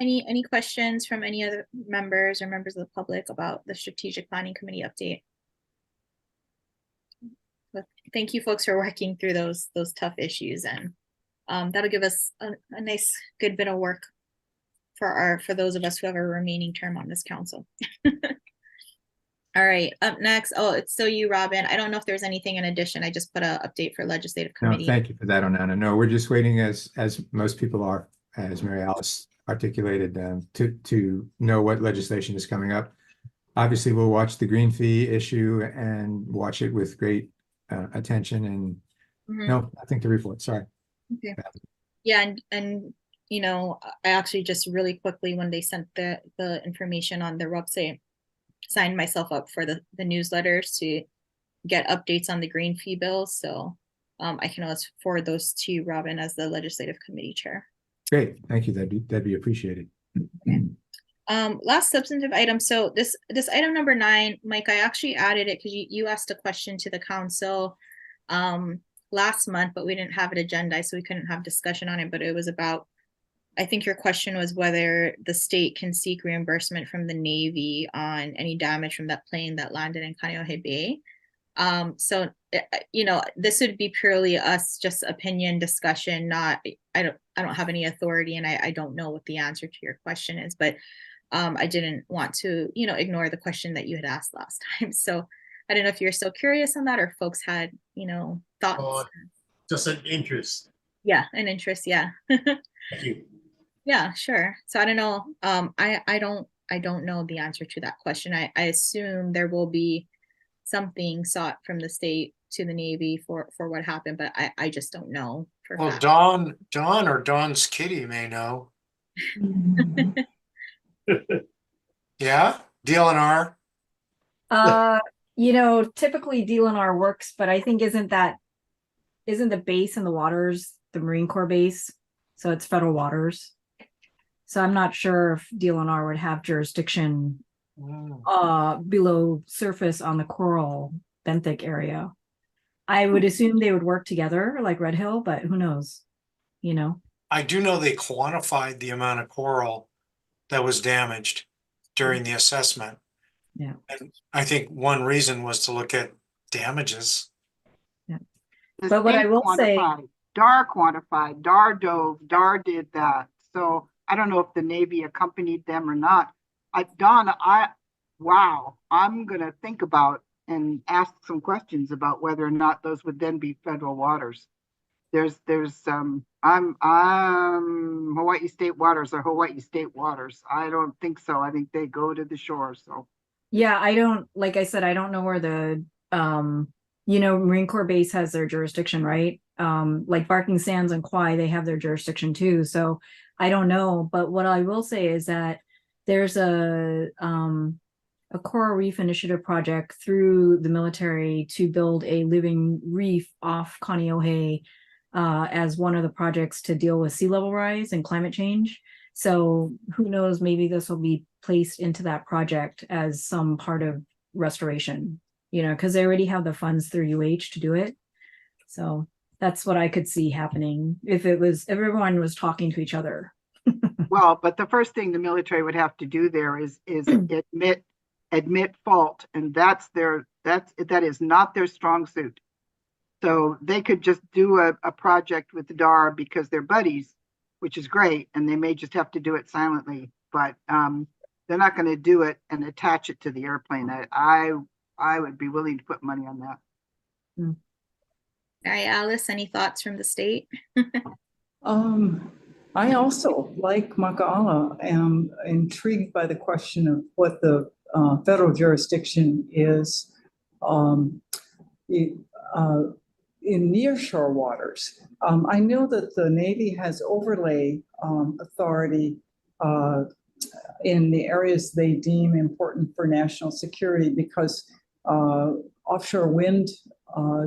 Any questions from any other members or members of the public about the strategic planning committee update? But thank you folks for working through those tough issues, and that'll give us a nice good bit of work for those of us who have a remaining term on this council. All right, up next, oh, it's still you, Robin. I don't know if there's anything in addition. I just put an update for legislative No, committee. thank you for that, Onana. No, we're just waiting, as most people are, as Mary Alice articulated, to know what legislation is coming up. Obviously, we'll watch the green fee issue and watch it with great attention. And no, I think the report. Sorry. Okay. Yeah, and you know, I actually just really quickly, when they sent the information on their website, signed myself up for the newsletters to get updates on the green fee bill. So I can always forward those to you, Robin, as the legislative committee chair. Great, thank you. That'd be appreciated. Okay. Last substantive item. So this item number 9, Mike, I actually added it because you asked a question to the council last month, but we didn't have it agendized, so we couldn't have discussion on it. But it was about, I think your question was whether the state can seek reimbursement from the Navy on any damage from that plane that landed in Kaneohe Bay. So you know, this would be purely us, just opinion discussion, not, I don't have any authority, and I don't know what the answer to your question is, but I didn't want to, you know, ignore the question that you had asked last time. So I don't know if you're still curious on that, or folks had, you know, thoughts. Just an interest. Yeah, an interest. Yeah. Thank you. Yeah, sure. So I don't know. I don't know the answer to that question. I assume there will be something sought from the state to the Navy for what happened, but I just don't know. Well, Dawn or Dawn's kitty may know. Yeah, DLNR. You know, typically DLNR works, but I think isn't the base in the waters the Marine Corps base? So it's federal waters. So I'm not sure if DLNR would have jurisdiction below surface on the coral benthic area. I would assume they would work together like Red Hill, but who knows, you know? I do know they quantified the amount of coral that was damaged during the assessment. Yeah. And I think one reason was to look at damages. Yeah. The But what I state will say, quantified, DAR dove, DAR did that. So I don't know if the Navy accompanied them or not. Donna, wow, I'm gonna think about and ask some questions about whether or not those would then be federal waters. I'm Hawaii State waters are Hawaii State waters. I don't think so. I think they go to the shore. So yeah, like I said, I don't know where the you know, Marine Corps base has their jurisdiction, right? Like Barking Sands and Kauai, they have their jurisdiction too. So I don't know, but what I will say is that there's a coral reef initiative project through the military to build a living reef off Kaneohe as one of the projects to deal with sea level rise and climate change. So who knows, maybe this will be placed into that project as some part of restoration, you know, because they already have the funds through UH to do it. So that's what I could see happening if everyone was talking to each other. well, but the first thing the military would have to do there is admit fault, and that is not their strong suit. So they could just do a project with the DAR because they're buddies, which is great, and they may just have to do it silently, but they're not going to do it and attach it to the airplane. I would be willing to put money on that. All right, Alice, any thoughts from the state? I also, like Maka'ala, am intrigued by the question of what the federal jurisdiction is in nearshore waters. I know that the Navy has overlay authority in the areas they deem important for national security because offshore wind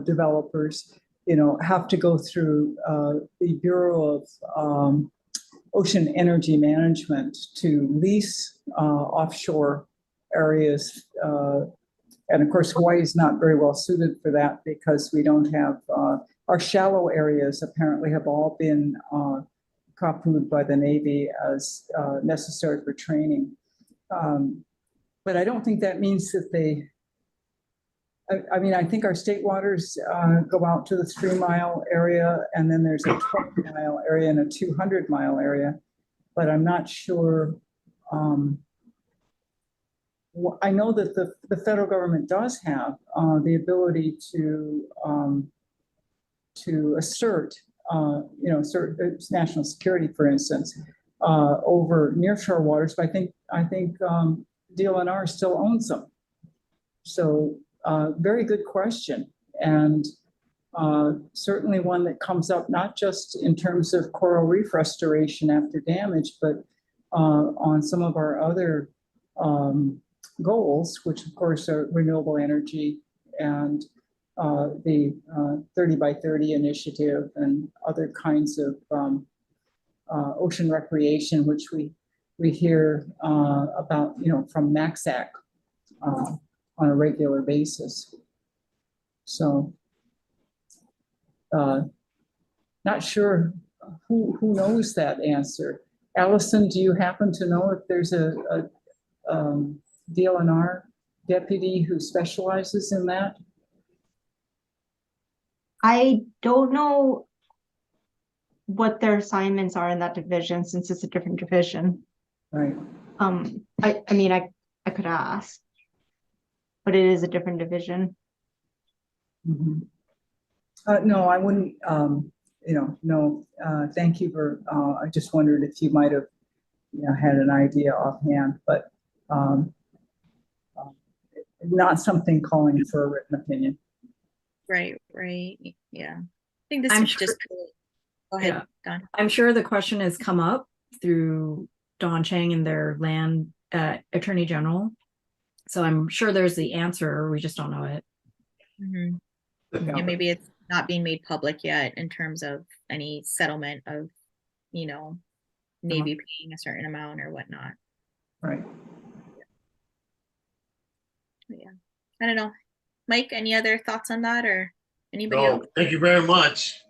developers, you know, have to go through the Bureau of ocean energy management to lease offshore areas. And of course, Hawaii is not very well suited for that because we don't have, our shallow areas apparently have all been copied by the Navy as necessary for training. But I don't think that means that they, I mean, I think our state waters go out to the 3-mile area, and then there's a 20-mile area and a 200-mile area, but I'm not sure. I know that the federal government does have the ability to assert, assert national security, for instance, over nearshore waters. But I think DLNR still owns them. So very good question, and certainly one that comes up not just in terms of coral reef restoration after damage, but on some of our other goals, which of course are renewable energy and the 30 by 30 initiative and other kinds of ocean recreation, which we hear about, from MACSAC on a regular basis. So not sure who knows that answer. Allison, do you happen to know if there's a DLNR deputy who specializes in that? I don't know what their assignments are in that division, since it's a different division. Right. I mean, I could ask, but it is a different division. Mm-hmm. No, I wouldn't, no, thank you for, I just wondered if you might have, had an idea offhand, but not something calling for a written opinion. Right. Yeah. I think this I'm is sure- just, go ahead, Yeah. Don. I'm sure the question has come up through Don Chang and their land attorney general. So I'm sure there's the answer. We just don't know it. Mhm. Yeah. And maybe it's not being made public yet in terms of any settlement of, Navy paying a certain amount or whatnot. Right. But yeah. I don't know. Mike, any other thoughts on that, or anybody No, else? thank you very much.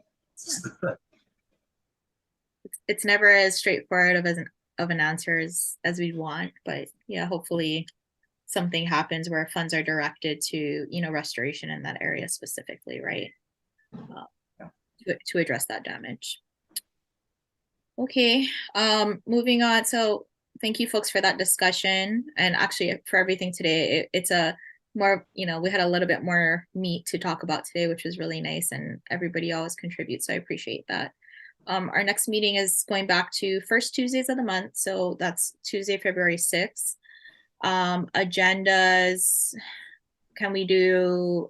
It's never as straightforward of an answer as we want, but yeah, hopefully something happens where funds are directed to, restoration in that area specifically, right? To address that damage. Okay, moving on. So thank you folks for that discussion, and actually for everything today. It's a more, we had a little bit more meat to talk about today, which was really nice, and everybody always contributes, so I appreciate that. Our next meeting is going back to first Tuesdays of the month, so that's Tuesday, February 6th. Agendas, can we do,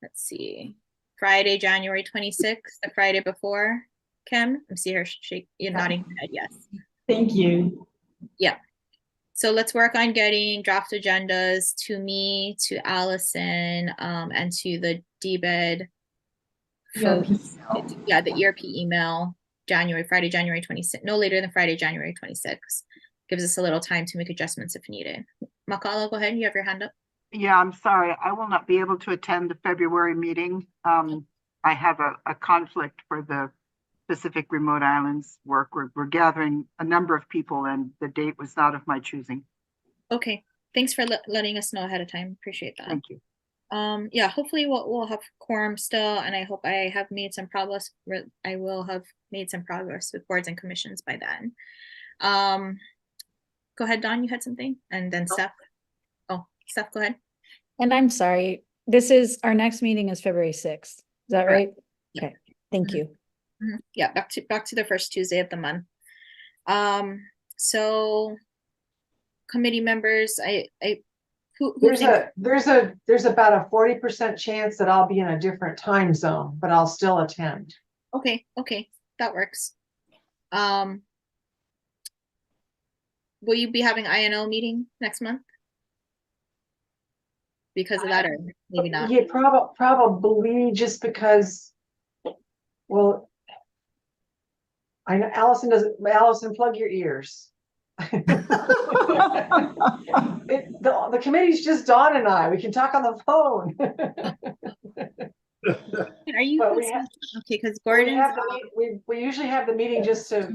let's see, Friday, January 26th, the Friday before? Kim, I see her you're nodding your head, yes. Thank you. Yeah. So let's work on getting draft agendas to me, to Allison, and to the DBED folks. Yeah, the ERP email, Friday, January 26th, no later than Friday, January 26th. Gives us a little time to make adjustments if needed. Makala, go ahead, you have your hand up. Yeah, I'm sorry. I will not be able to attend the February meeting. I have a conflict for the Pacific Remote Islands work. We're gathering a number of people, and the date was not of my choosing. Okay, thanks for letting us know ahead of time. Appreciate that. Thank you. Yeah, hopefully we'll have quorum still, and I hope I have made some progress. I will have made some progress with boards and commissions by then. Go ahead, Dawn, you had something, and then Steph. Oh, Steph, go ahead. And I'm sorry, our next meeting is February 6th. Is that right? Okay, thank you. Yeah, back to the first Tuesday of the month. So committee members, there's about a 40% chance that I'll be in a different time zone, but I'll still attend. Okay, that works. Will you be having INO meeting next month? Because of that, or maybe not? Yeah, probably just because, well, I know Allison Allison, plug your ears. The committee's just Dawn and I. We can talk on the phone. Are you But we hosting? have- Okay, because We Gordon's have the meet- we usually have the meeting just to,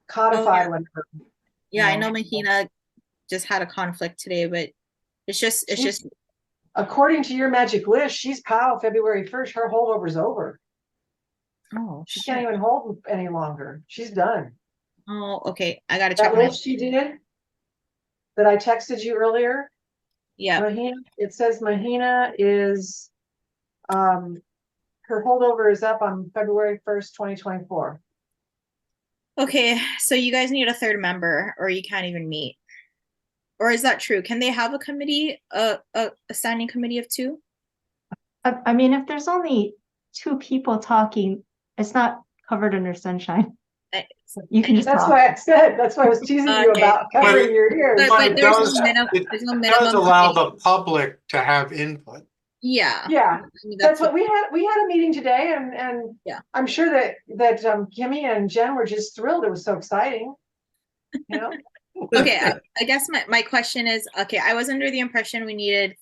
codify whatever. yeah, I you know Mahina just had a conflict today, but it's just According to your magic list, she's POW February 1st. Her holdover's over. oh She shit. can't even hold any longer. She's done. Oh, okay. I gotta check That my list she did that I texted you earlier. yeah. Mahina, it says Mahina is, her holdover is up on February 1st, 2024. Okay, so you guys need a third member, or you can't even meet. Or is that true? Can they have a committee, a standing committee of two? I mean, if there's only two people talking, it's not covered under sunshine. You can just That's talk. why I said, that's why I was teasing you Okay. about covering your ears. But there's no It there's no does minimum. allow the public to have input. Yeah. Yeah, I mean, that's what we had a meeting today, and yeah. I'm sure that Kimmy and Jen were just thrilled. It was so exciting. You know? Okay, I guess my question is, okay, I was under the impression we needed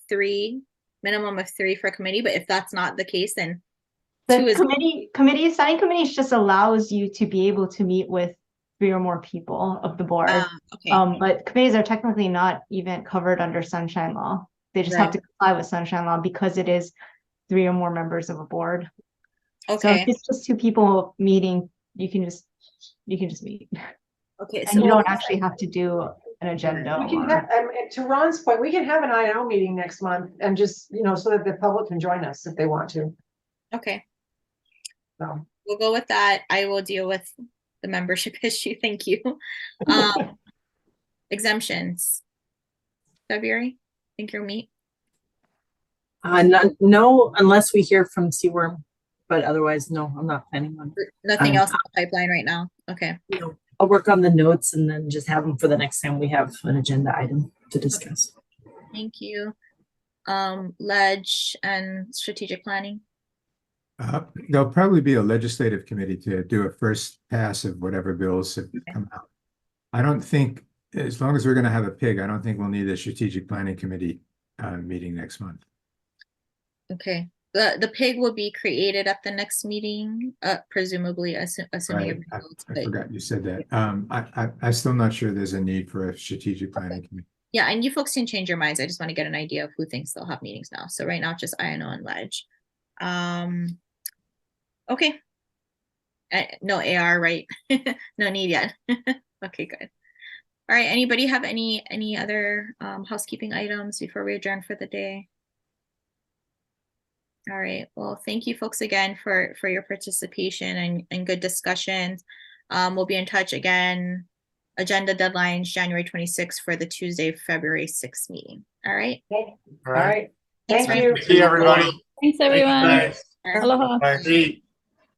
minimum of three for a committee, but if that's not the case, then two The is standing committees just allows you to be able to meet with 3 or more people of the board. okay. But committees are technically not even covered under sunshine law. They just Right. have to comply with sunshine law because it is 3 or more members of a board. So Okay. if it's just 2 people meeting, you can just meet. Okay, And so you don't actually have to do an agenda. We can have, to Ron's point, we can have an INO meeting next month and just, so that the public can join us if they want to. okay. So We'll go with that. I will deal with the membership issue. Thank you. Exemptions. February, think you'll meet? No, unless we hear from Seaworm, but otherwise, no, I'm not planning on. Nothing else in the pipeline right now. Okay. I'll work on the notes and then just have them for the next time we have an agenda item to discuss. Thank you. Ledge and strategic planning. There'll probably be a legislative committee to do a first pass of whatever bills have come out. I don't think, as long as we're going to have a PIG, I don't think we'll need a strategic planning committee meeting next month. Okay. The PIG will be created at the next meeting, presumably, assuming. Right. I forgot you said that. I'm still not sure there's a need for a strategic planning committee. Yeah, and you folks can change your minds. I just want to get an idea of who thinks they'll have meetings now. So right now, just INO and Ledge. Okay. No AR, right? No need yet. Okay, good. All right. Anybody have any other housekeeping items before we adjourn for the day? All right. Well, thank you folks again for your participation and good discussions. We'll be in touch again. Agenda deadlines January 26th for the Tuesday, February 6th meeting. All right. All right. Thank Thanks, you. Thank you, everybody. Thanks, everyone. Thanks, All right. Aloha. Bye.